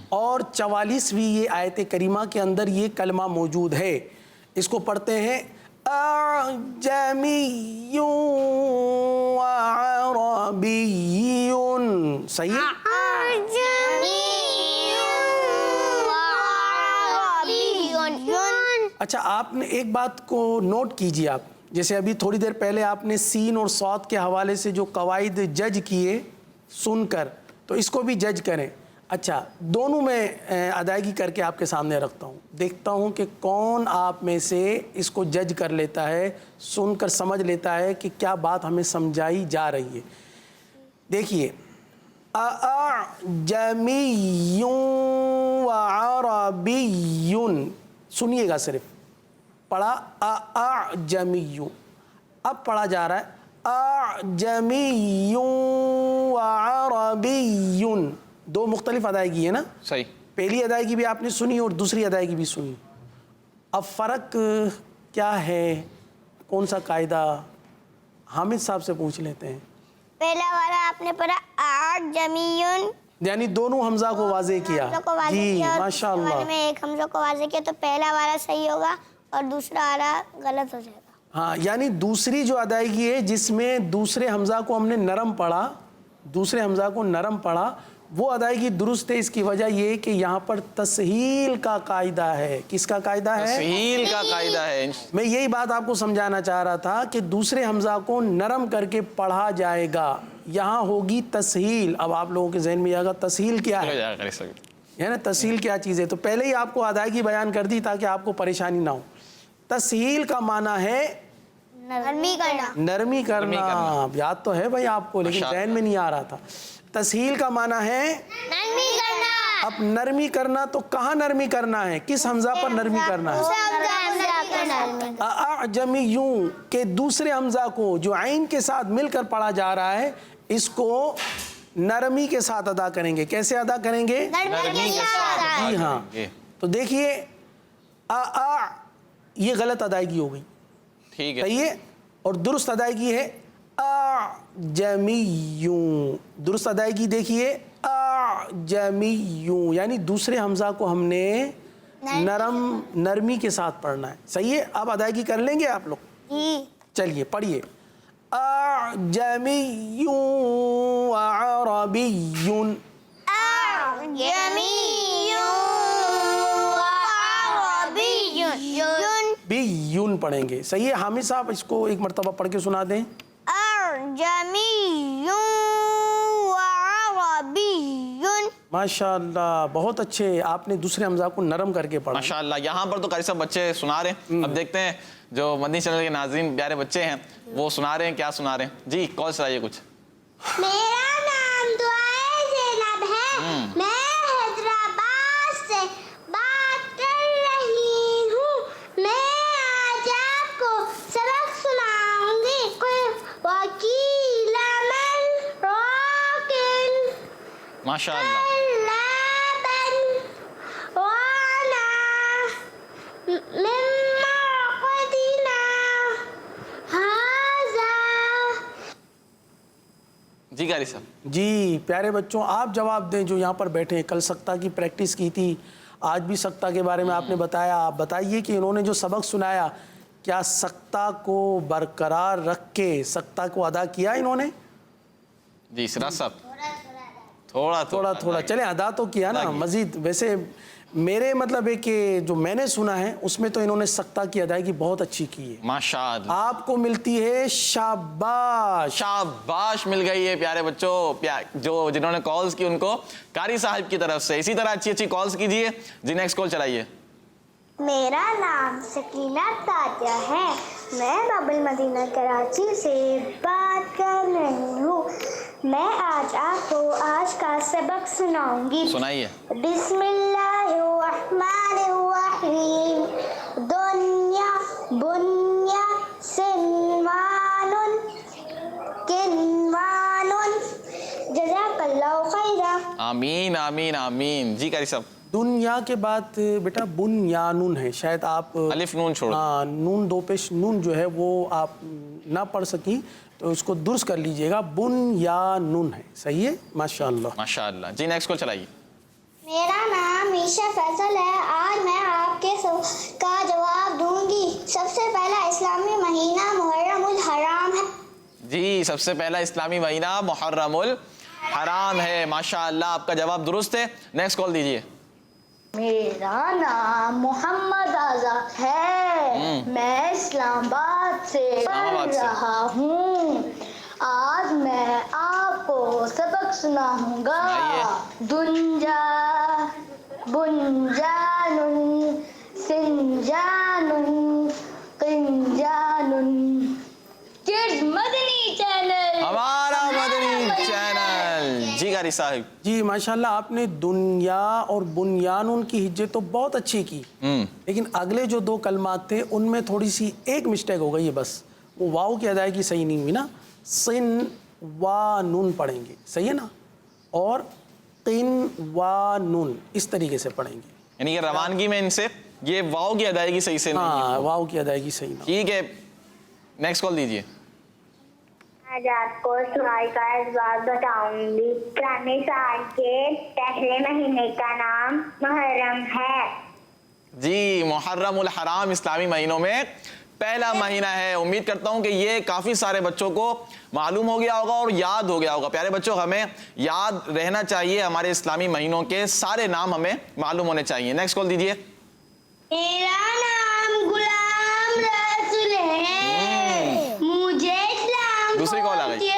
اور 44ویں یہ آیت کریمہ کے اندر یہ کلمہ موجود ہے. اس کو پڑھتے ہیں اعجمی وعربی. صحیح ہے. اچھا آپ نے ایک بات کو نوٹ کیجئے. آپ جیسے ابھی تھوڑی دیر پہلے آپ نے سین اور صاد کے حوالے سے جو قواعد جج کیے سن کر, تو اس کو بھی جج کریں. اچھا دونوں میں ادائیگی کر کے آپ کے سامنے رکھتا ہوں. دیکھتا ہوں کہ کون آپ میں سے اس کو جج کر لیتا ہے, سن کر سمجھ لیتا ہے کہ کیا بات ہمیں سمجھائی جا رہی ہے. دیکھیے اعجمی وعربی. سنیے گا صرف. پڑھا اعجمی. اب پڑھا جا رہا ہے اعجمی وعربی. دو مختلف ادائیگی ہے نا. صحیح. پہلی ادائیگی بھی آپ نے سنی اور دوسری ادائیگی بھی سنی. اب فرق کیا ہے, کون سا قاعدہ؟ حامد صاحب سے پوچھ لیتے ہیں. پہلا والا آپ نے پڑھا اعجمیون, یعنی دونوں حمزہ کو واضح کیا. جی ماشاء اللہ. میں ایک حمزہ کو واضح کیا تو پہلا والا صحیح ہوگا اور دوسرا والا غلط ہو جائے گا. ہاں یعنی دوسری جو ادائیگی ہے جس میں دوسرے حمزہ کو ہم نے نرم پڑھا, دوسرے حمزہ کو نرم پڑھا, وہ ادائیگی درست ہے. اس کی وجہ یہ کہ یہاں پر تسہیل کا قاعدہ ہے. کس کا قاعدہ ہے؟ تسہیل کا قاعدہ ہے. میں یہی بات آپ کو سمجھانا چاہ رہا تھا کہ دوسرے حمزہ کو نرم کر کے پڑھا جائے گا. یہاں ہوگی تسہیل. اب آپ لوگوں کے ذہن میں آئے گا تسہیل کیا ہے, ہے نا, تسہیل کیا چیز ہے. تو پہلے ہی آپ کو ادائیگی بیان کر دی تاکہ آپ کو پریشانی نہ ہو. تسہیل کا معنی ہے نرمی کرنا. نرمی کرنا. یاد تو ہے بھائی آپ کو, لیکن ذہن میں نہیں آ رہا تھا. تسہیل کا معنی ہے نرمی کرنا. اب نرمی کرنا تو کہاں نرمی کرنا ہے, کس حمزہ پر نرمی کرنا ہے؟ اعجمیوں کہ دوسرے حمزہ کو جو عین کے ساتھ مل کر پڑھا جا رہا ہے اس کو نرمی کے ساتھ ادا کریں گے. کیسے ادا کریں گے؟ نرمی کے ساتھ. جی ہاں. تو دیکھیے یہ غلط ادائیگی ہو گئی. ٹھیک ہے. صحیح ہے. اور درست ادائیگی ہے اعجمیوں. درست ادائیگی دیکھیے اعجمیوں, یعنی دوسرے حمزہ کو ہم نے نرمی کے ساتھ پڑھنا ہے. صحیح ہے. اب ادائیگی کر لیں گے آپ لوگ. چلیے پڑھیے اعجمیوں وعربیون. بیون پڑھیں گے. صحیح ہے. حامد صاحب اس کو ایک مرتبہ پڑھ کے سنا دیں. ماشاء اللہ بہت اچھے. آپ نے دوسرے حمزہ کو نرم کر کے پڑھا. ماشاء اللہ. یہاں پر تو قاری صاحب بچے سنا رہے ہیں. اب دیکھتے ہیں جو مدنی چینل کے ناظرین پیارے بچے ہیں وہ سنا رہے ہیں. کیا سنا رہے ہیں؟ جی کال سنائیے کچھ. میرا نام دعائے زینب ہے, میں حیدرآباد سے بات کر رہی ہوں. میں آج آپ کو سبق سناؤں گی. وکیل من راکن ماشاء اللہ. جی قاری صاحب. جی پیارے بچوں آپ جواب دیں جو یہاں پر بیٹھے ہیں. کل سکتہ کی پریکٹس کی تھی, آج بھی سکتہ کے بارے میں آپ نے بتایا. آپ بتائیے کہ انہوں نے جو سبق سنایا کیا سکتہ کو برقرار رکھ کے سکتہ کو ادا کیا انہوں نے؟ جی سراج صاحب تھوڑا چلیں ادا تو کیا نا مزید. ویسے میرے مطلب ہے کہ جو میں نے سنا ہے اس میں تو انہوں نے سکتہ کی ادائیگی بہت اچھی کی ہے. ماشاءاللہ. آپ کو ملتی ہے شاباش. شاباش مل گئی ہے پیارے بچوں. جو جنہوں نے کالز کی ان کو قاری صاحب کی طرف سے. اسی طرح اچھی کالز کیجئے. جی نیکسٹ کال چلائیے. میرا نام سکینہ تاجہ ہے. میں باب المدینہ کراچی سے بات کر رہی ہوں. میں آج آپ کو آج کا سبق سناؤں گی. سنائیے. بسم اللہ الرحمن الرحیم. دنیا بنیا سنوان کنوان. جزاک اللہ خیرا. آمین آمین آمین. جی قاری صاحب. دنیا کے بعد بیٹا بنیانون ہے. شاید آپ الف نون چھوڑ. ہاں نون دو پیش نون جو ہے وہ آپ نہ پڑھ سکی تو اس کو درست کر لیجئے گا. بنیانون ہے. صحیح ہے ماشاءاللہ ماشاءاللہ. جی نیکسٹ کال چلائیے. میرا نام عیشا فیصل ہے. آج میں آپ کے سوال کا جواب دوں گی. سب سے پہلا اسلامی مہینہ محرم الحرام ہے. جی سب سے پہلا اسلامی مہینہ محرم الحرام ہے. ماشاءاللہ آپ کا جواب درست ہے. نیکسٹ کال دیجئے. میرا نام محمد آزاد ہے. میں اسلام آباد سے پڑھ رہا ہوں. آج میں آپ کو سبق سناؤں گا. دنجا بنجان سنجان قنجان. کڈز مدنی چینل ہمارا مدنی چینل. جی قاری صاحب. جی ماشاءاللہ آپ نے دنیا اور بنیانون کی ہجے تو بہت اچھی کی, لیکن اگلے جو دو کلمات تھے ان میں تھوڑی سی ایک مسٹیک ہو گئی ہے بس. وہ واو کی ادائیگی صحیح نہیں ہوئی نا. سن وا نون پڑھیں گے صحیح ہے نا, اور قن وا نون اس طریقے سے پڑھیں گے. یعنی کہ روانگی میں ان سے یہ واو کی ادائیگی صحیح سے نہیں. ہاں واو کی ادائیگی صحیح نہ. ٹھیک ہے نیکسٹ کال دیجئے. آج آپ کو سوال کا جواب بتاؤں گی. اسلامی سال کے پہلے مہینے کا نام محرم ہے. جی محرم الحرام اسلامی مہینوں میں پہلا مہینہ ہے. امید کرتا ہوں کہ یہ کافی سارے بچوں کو معلوم ہو گیا ہوگا اور یاد ہو گیا ہوگا. پیارے بچوں ہمیں یاد رہنا چاہیے, ہمارے اسلامی مہینوں کے سارے نام ہمیں معلوم ہونے چاہیے. نیکسٹ کال دیجئے. میرا نام غلام رسول ہے. مجھے اسلام دوسری کال آ گئی.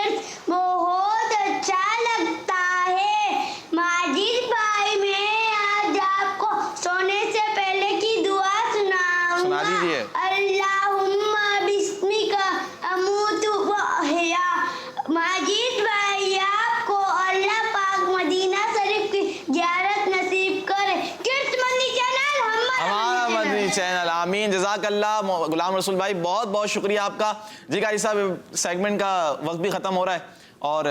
بہت اچھا لگتا ہے. ماجد بھائی میں آج آپ کو سونے سے پہلے کی دعا سناؤں سنا گا. دیجئے. اللہم بسمک اموت و احیا. ماجد بھائی آپ کو اللہ پاک مدینہ شریف کی زیارت نصیب کرے. کڈز مدنی چینل ہمارا مدنی چینل. آمین جزاک اللہ. غلام رسول بھائی بہت بہت شکریہ آپ کا. جی قاری صاحب سیگمنٹ کا وقت بھی ختم ہو رہا ہے اور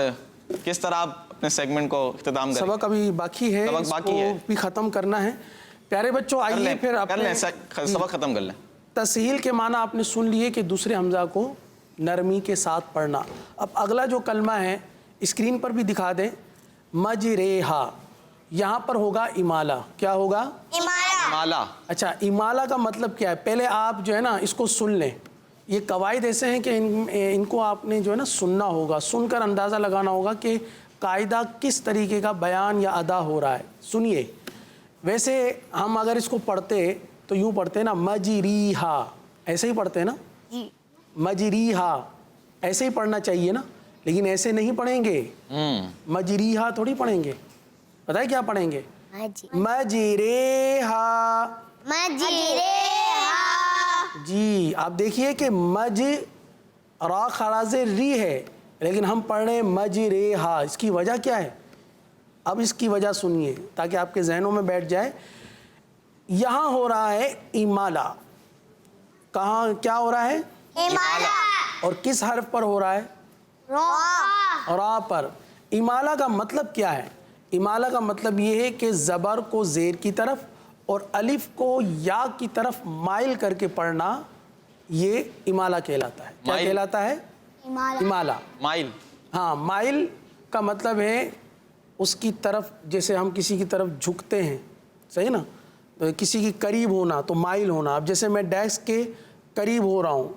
کس طرح آپ اپنے سیگمنٹ کو اختتام کریں. سبق ابھی باقی ہے, سبق باقی ہے, بھی ختم کرنا ہے. پیارے بچوں آئیے پھر کر لیں سبق ختم کر لیں. تسہیل کے معنی آپ نے سن لیے کہ دوسرے حمزہ کو نرمی کے ساتھ پڑھنا. اب اگلا جو کلمہ ہے اسکرین پر بھی دکھا دیں. مجریہا, یہاں پر ہوگا امالہ. کیا ہوگا؟ امالہ. اچھا امالہ کا مطلب کیا ہے؟ پہلے آپ جو ہے نا اس کو سن لیں. یہ قواعد ایسے ہیں کہ ان کو آپ نے جو ہے نا سننا ہوگا, سن کر اندازہ لگانا ہوگا کہ قاعدہ کس طریقے کا بیان یا ادا ہو رہا ہے. سنیے, ویسے ہم اگر اس کو پڑھتے تو یوں پڑھتے ہیں نا مجریہا, ایسے ہی پڑھتے ہیں نا. مجریہا ایسے ہی پڑھنا چاہیے نا, لیکن ایسے نہیں پڑھیں گے. مجریہا تھوڑی پڑھیں گے. پتہ ہے کیا پڑھیں گے؟ مجریہا. جی آپ دیکھیے کہ مج را خراز ری ہے, لیکن ہم پڑھ رہے ہیں مجریہا. اس کی وجہ کیا ہے؟ اب اس کی وجہ سنیے تاکہ آپ کے ذہنوں میں بیٹھ جائے. یہاں ہو رہا ہے امالہ. کہاں کیا ہو رہا ہے؟ امالہ. اور کس حرف پر ہو رہا ہے؟ را پر. امالہ کا مطلب کیا ہے؟ امالہ کا مطلب یہ ہے کہ زبر کو زیر کی طرف اور الف کو یا کی طرف مائل کر کے پڑھنا, یہ امالہ کہلاتا ہے. کیا کہلاتا ہے؟ امالہ. مائل. ہاں مائل کا مطلب ہے اس کی طرف، جیسے ہم کسی کی طرف جھکتے ہیں، صحیح نا، تو کسی کی قریب ہونا تو مائل ہونا. اب جیسے میں ڈیسک کے قریب ہو رہا ہوں،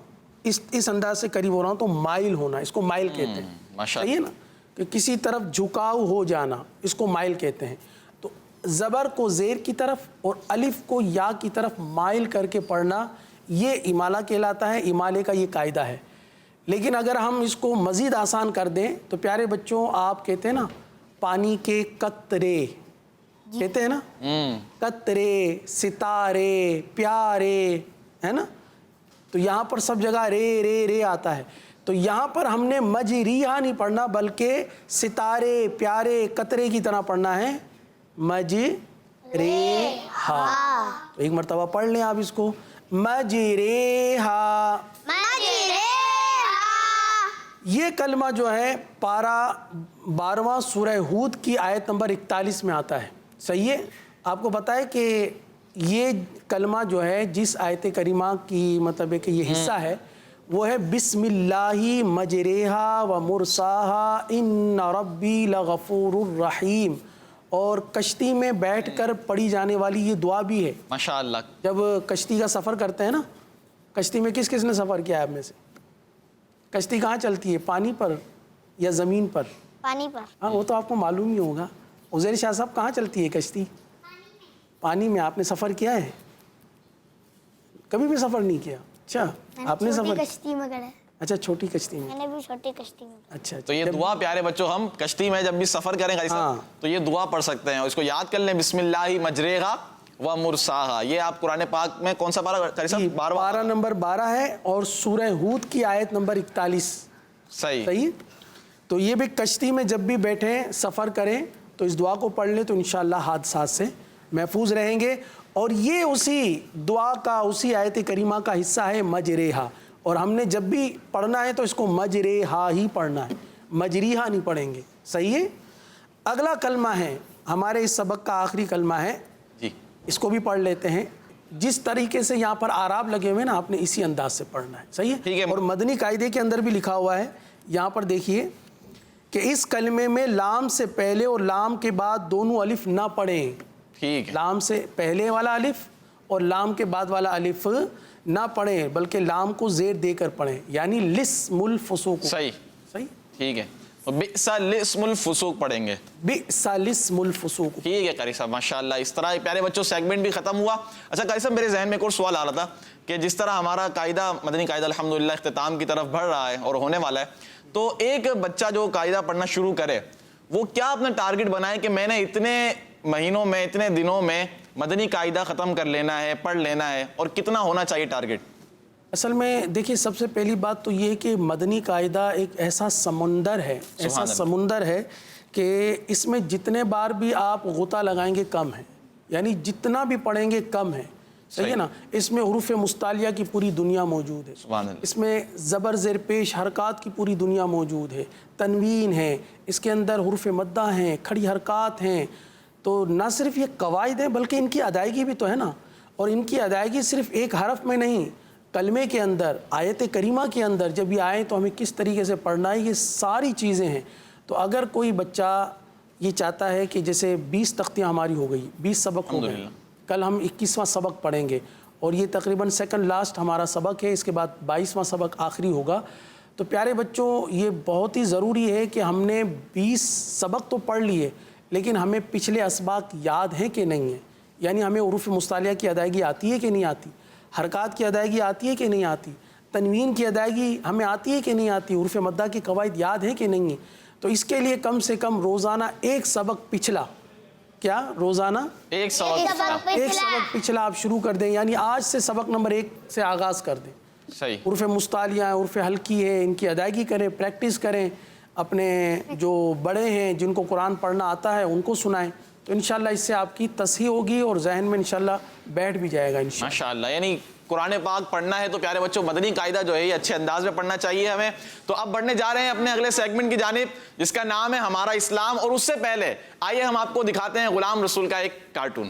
اس انداز سے قریب ہو رہا ہوں تو مائل ہونا، اس کو مائل کہتے ہیں. صحیح ہے نا، کہ کسی طرف جھکاؤ ہو جانا، اس کو مائل کہتے ہیں. تو زبر کو زیر کی طرف اور الف کو یا کی طرف مائل کر کے پڑھنا یہ امالہ کہلاتا ہے. امالے کا یہ قاعدہ ہے. لیکن اگر ہم اس کو مزید آسان کر دیں تو پیارے بچوں آپ کہتے ہیں نا پانی کے قطرے، کہتے ہیں نا قطرے، ستارے، پیارے، ہے نا، تو یہاں پر سب جگہ رے رے رے آتا ہے. تو یہاں پر ہم نے مجریہا نہیں پڑھنا بلکہ ستارے، پیارے، قطرے کی طرح پڑھنا ہے مجریہا. تو ایک مرتبہ پڑھ لیں آپ اس کو، مجریہا. یہ کلمہ جو ہے پارہ 12واں سورہ ہود کی آیت نمبر 41 میں آتا ہے. صحیح ہے. آپ کو پتہ ہے کہ یہ کلمہ جو ہے جس آیت کریمہ کی مطلب ہے کہ یہ حصہ ہے وہ ہے بسم اللہ مجریہا و مرساہا ان ربی لغفور الرحیم. اور کشتی میں بیٹھ کر پڑھی جانے والی یہ دعا بھی ہے. ماشاءاللہ. جب کشتی کا سفر کرتے ہیں نا، کشتی میں کس کس نے سفر کیا ہے آپ میں سے؟ کشتی کہاں چلتی ہے، پانی پر یا زمین پر؟ پانی پر. ہاں وہ تو آپ کو معلوم ہی ہوگا. عزیر شاہ صاحب کہاں چلتی ہے کشتی؟ پانی میں. آپ نے سفر کیا ہے؟ کبھی بھی سفر نہیں کیا؟ اچھا آپ نے سفر کشتی میں گئے. اچھا چھوٹی کشتی میں. میں نے بھی چھوٹی کشتی میں. اچھا تو یہ دعا پیارے بچوں ہم کشتی میں جب بھی سفر کریں قاری صاحب تو یہ دعا پڑھ سکتے ہیں اور اس کو یاد کر لیں، بسم اللہ مجریہا و مرساہا. یہ آپ قرآن پاک میں کون سا پارہ قاری صاحب؟ 12واں. پارہ نمبر 12 ہے اور سورہ ہود کی آیت نمبر 41. صحیح. تو یہ بھی کشتی میں جب بھی بیٹھیں سفر کریں تو اس دعا کو پڑھ لیں تو انشاءاللہ حادثات سے محفوظ رہیں گے. اور یہ اسی دعا کا، اسی آیت کریمہ کا حصہ ہے مجریہا. اور ہم نے جب بھی پڑھنا ہے تو اس کو مجریہا ہی پڑھنا ہے، مجریہا نہیں پڑھیں گے. صحیح ہے. اگلا کلمہ ہے ہمارے اس سبق کا آخری کلمہ ہے جی، اس کو بھی پڑھ لیتے ہیں. جس طریقے سے یہاں پر آراب لگے ہوئے نا آپ نے اسی انداز سے پڑھنا ہے. صحیح ہے. اور مدنی قاعدے کے اندر بھی لکھا ہوا ہے، یہاں پر دیکھیے کہ اس کلمے میں لام سے پہلے اور لام کے بعد دونوں الف نہ پڑھیں. ٹھیک ہے. لام سے پہلے والا الف اور لام کے بعد والا الف نہ پڑھیں بلکہ لام کو زیر دے کر پڑھیں، یعنی لسم الفسوق. صحیح. صحیح. ٹھیک ہے. بئس لسم الفسوق پڑھیں گے. بئس لسم الفسوق. ٹھیک ہے قاری صاحب ماشاءاللہ. اس طرح پیارے بچوں سیگمنٹ بھی ختم ہوا. اچھا قاری صاحب میرے ذہن میں ایک اور سوال آ رہا تھا کہ جس طرح ہمارا قاعدہ مدنی قاعدہ الحمدللہ اختتام کی طرف بڑھ رہا ہے اور ہونے والا ہے، تو ایک بچہ جو قاعدہ پڑھنا شروع کرے وہ کیا اپنا ٹارگٹ بنائے کہ میں نے اتنے مہینوں میں، اتنے دنوں میں مدنی قاعدہ ختم کر لینا ہے، پڑھ لینا ہے، اور کتنا ہونا چاہیے ٹارگٹ؟ اصل میں دیکھیے سب سے پہلی بات تو یہ کہ مدنی قاعدہ ایک ایسا سمندر ہے، ایسا سمندر ہے کہ اس میں جتنے بار بھی آپ غوطہ لگائیں گے کم ہے، یعنی جتنا بھی پڑھیں گے کم ہے. صحیح ہے نا. اس میں حروف مستعلیہ کی پوری دنیا موجود ہے. اس میں زبر زیر پیش حرکات کی پوری دنیا موجود ہے، تنوین ہے، اس کے اندر حروف مدہ ہیں، کھڑی حرکات ہیں. تو نہ صرف یہ قواعد ہیں بلکہ ان کی ادائیگی بھی تو ہے نا. اور ان کی ادائیگی صرف ایک حرف میں نہیں، کلمے کے اندر، آیت کریمہ کے اندر جب یہ آئیں تو ہمیں کس طریقے سے پڑھنا ہے، یہ ساری چیزیں ہیں. تو اگر کوئی بچہ یہ چاہتا ہے کہ جیسے 20 تختیاں ہماری ہو گئی، 20 سبق ہو گئے، کل ہم 21واں سبق پڑھیں گے اور یہ تقریباً سیکنڈ لاسٹ ہمارا سبق ہے، اس کے بعد 22واں سبق آخری ہوگا. تو پیارے بچوں یہ بہت ہی ضروری ہے کہ ہم نے 20 سبق تو پڑھ لیے لیکن ہمیں پچھلے اسباق یاد ہیں کہ نہیں ہیں. یعنی ہمیں حروف مستعلیہ کی ادائیگی آتی ہے کہ نہیں آتی، حرکات کی ادائیگی آتی ہے کہ نہیں آتی، تنوین کی ادائیگی ہمیں آتی ہے کہ نہیں آتی، حروف مدہ کی قواعد یاد ہیں کہ نہیں ہیں. تو اس کے لیے کم سے کم روزانہ ایک سبق پچھلا، کیا روزانہ ایک سبق پچھلا آپ شروع کر دیں. یعنی آج سے سبق نمبر 1 سے آغاز کر دیں. صحیح. حروف مستعلیہ ہیں، حروف حلقی ہے، ان کی ادائیگی کریں، پریکٹس کریں. اپنے جو بڑے ہیں جن کو قرآن پڑھنا آتا ہے ان کو سنائیں. تو انشاءاللہ اس سے آپ کی تصحیح ہوگی اور ذہن میں انشاءاللہ بیٹھ بھی جائے گا انشاءاللہ. ماشاءاللہ. یعنی قرآن پاک پڑھنا ہے تو پیارے بچوں مدنی قاعدہ جو ہے یہ اچھے انداز میں پڑھنا چاہیے ہمیں. تو اب بڑھنے جا رہے ہیں اپنے اگلے سیگمنٹ کی جانب جس کا نام ہے ہمارا اسلام. اور اس سے پہلے آئیے ہم آپ کو دکھاتے ہیں غلام رسول کا ایک کارٹون.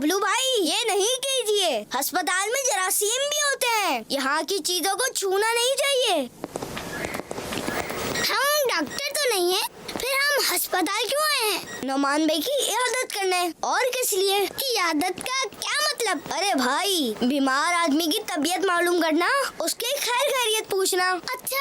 ببلو بھائی یہ نہیں کیجیے، ہسپتال میں جراثیم بھی ہوتے ہیں، یہاں کی چیزوں کو چھونا نہیں چاہیے۔ ہم ڈاکٹر تو نہیں ہیں، پھر ہم ہسپتال کیوں آئے ہیں؟ نعمان بھائی کی عیادت کرنے۔ اور کس لیے؟ عیادت کا کیا مطلب؟ ارے بھائی، بیمار آدمی کی طبیعت معلوم کرنا، اس کی خیر خیریت پوچھنا۔ اچھا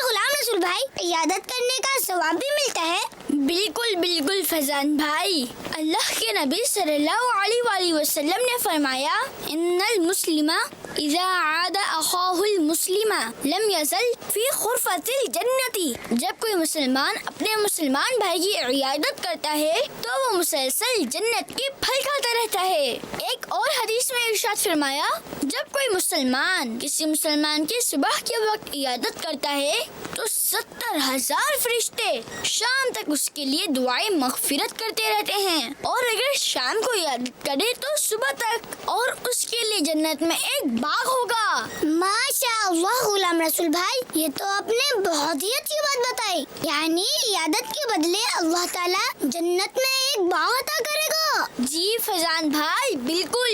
غلام رسول بھائی، عیادت کرنے کا ثواب بھی ملتا ہے؟ بالکل بالکل فیضان بھائی، اللہ کے نبی صلی اللہ علیہ وآلہ وسلم نے فرمایا، ان المسلم اذا عاد اخاہ المسلم لم یزل فی غرفۃ الجنۃ۔ جب کوئی مسلمان اپنے مسلمان بھائی کی عیادت کرتا ہے تو وہ مسلسل جنت کے پھل کھاتا رہتا ہے۔ ایک اور حدیث میں ارشاد فرمایا، جب کوئی مسلمان کسی مسلمان کی صبح کے وقت عیادت کرتا ہے تو 70,000 فرشتے شام تک اس کے لیے دعائیں مغفرت کرتے رہتے ہیں، اور اگر شام کو عیادت کرے تو صبح تک، اور اس کے لیے جنت میں ایک باغ ہوگا۔ ماشاء اللہ غلام رسول بھائی، یہ تو آپ نے بہت ہی اچھی بات بتائی، یعنی عیادت کے بدلے اللہ تعالیٰ جنت میں ایک باغ عطا کرے گا۔ جی فیضان بھائی بالکل۔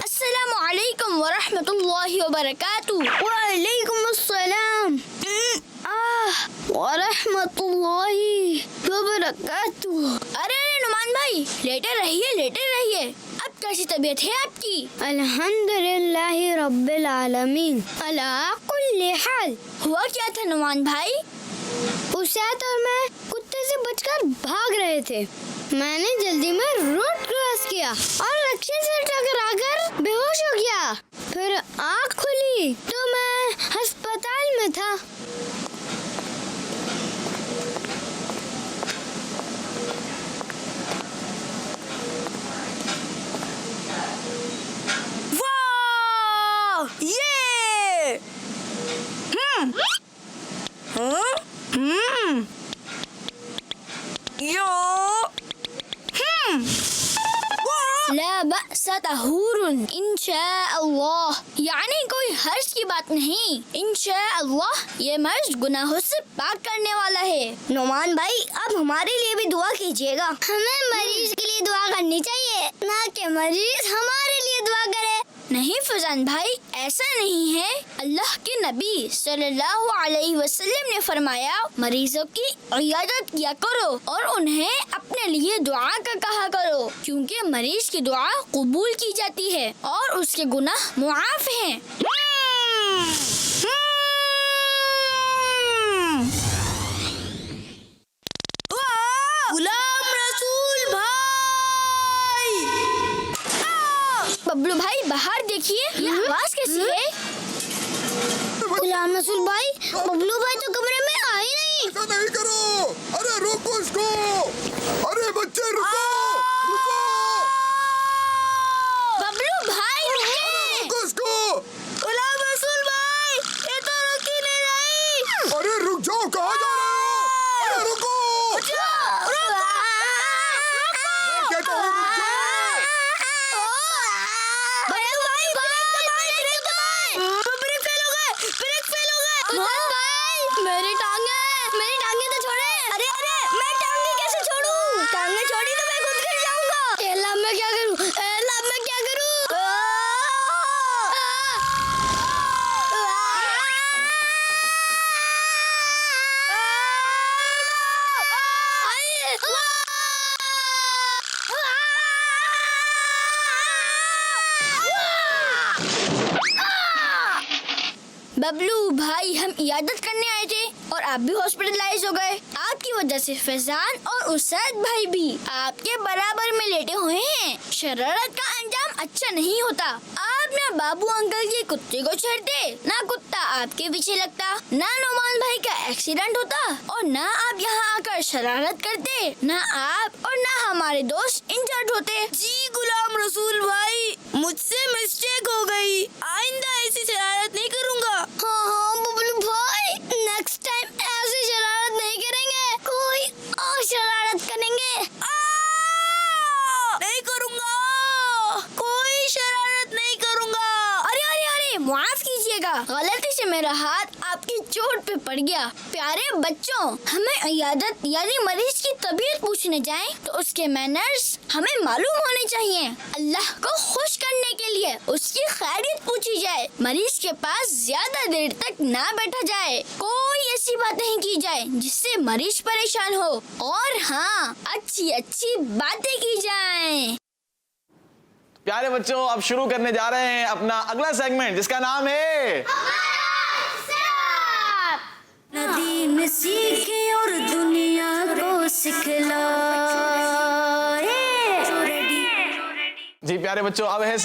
السلام علیکم ورحمۃ اللہ وبرکاتہ۔ وعلیکم السلام ورحمۃ اللہ وبرکاتہ۔ ارے نعمان بھائی، لیٹے رہیے، اب کیسی طبیعت ہے آپ کی؟ الحمدللہ رب العالمین علی کل حال۔ ہوا کیا تھا نعمان بھائی؟ اسات اور میں کتے سے بچ کر بھاگ رہے تھے، میں نے جلدی میں روڈ کراس کیا اور رکشے سے ٹکرا کر بے ہوش ہو گیا، پھر آنکھ کھلی تو میں ہسپتال میں تھا۔ لا بأس طہور انشاء اللہ، یعنی کوئی حرج کی بات نہیں، انشاء اللہ یہ مرض گناہوں سے پاک کرنے والا ہے۔ نعمان بھائی، اب ہمارے لیے بھی دعا کیجیے گا۔ ہمیں مریض کے لیے دعا کرنی چاہیے، نہ کہ مریض ہمارے لیے دعا کرے۔ نہیں فیضان بھائی، ایسا نہیں ہے، اللہ کے نبی صلی اللہ علیہ وسلم نے فرمایا، مریضوں کی عیادت کیا کرو اور انہیں اپنے لیے دعا کا کہا کرو، کیونکہ مریض کی دعا قبول کی جاتی ہے اور اس کے گناہ معاف ہیں۔ ببلو بھائی باہر دیکھیے، یہ آواز کیسی ہے؟ غلام رسول بھائی، ببلو بھائی تو کمرے میں آئے نہیں۔ ایسا نہیں کرو، ارے روکو اس کو، ارے بچے رکو۔ ببلو بھائی روکو اس کو۔ غلام رسول بھائی، یہ تو رک ہی نہیں رہی۔ ارے رک جاؤ، کہاں جا رہے ہو؟ ارے رکو، میں کہتا ہوں رک جاؤ۔ میری ٹانگیں تو چھوڑے۔ ارے میں ٹانگیں کیسے چھوڑوں؟ ٹانگیں چھوڑی تو میں خود گر جاؤں گا۔ اے اللہ میں کیا کروں؟ ببلو بھائی، ہم عیادت کرنے آئے تھے اور آپ بھی ہاسپٹلائز ہو گئے۔ آپ کی وجہ سے فیضان اور اسد بھائی بھی آپ کے برابر میں لیٹے ہوئے ہیں۔ شرارت کا انجام اچھا نہیں ہوتا۔ آپ نہ بابو انکل کے کتے کو چھیڑتے، نہ کتا آپ کے پیچھے لگتا، نہ نعمان بھائی کا ایکسیڈنٹ ہوتا، اور نہ آپ یہاں آ کر شرارت کرتے، نہ آپ اور نہ ہمارے دوست انجرڈ ہوتے۔ جی غلام رسول بھائی، مجھ سے مسٹیک ہو گئی، آئندہ ایسی شرارت نہیں کروں گا۔ ہاں ببلو بھائی، نیکسٹ ٹائم ایسی شرارت نہیں کریں گے، کوئی اور شرارت کریں گے۔ نہیں کروں گا، کوئی شرارت نہیں کروں گا۔ ارے معاف کیجیے گا، غلطی سے میرا ہاتھ آپ کی چوٹ پہ پڑ گیا. پیارے بچوں، ہمیں عیادت یعنی مریض کی طبیعت پوچھنے جائیں تو اس کے مینرز ہمیں معلوم ہونے چاہیے. اللہ کو خوش کرنے کے لیے اس کی خیریت پوچھی جائے. مریض کے پاس زیادہ دیر تک نہ بیٹھا جائے. کوئی ایسی بات نہیں کی جائے جس سے مریض پریشان ہو. اور ہاں، اچھی اچھی باتیں کی جائیں. پیارے بچوں، اب شروع کرنے جا رہے ہیں اپنا اگلا سیگمنٹ جس کا نام ہے دین سیکھے اور دنیا کو سکھلائے. جی پیارے بچوں، اب ہے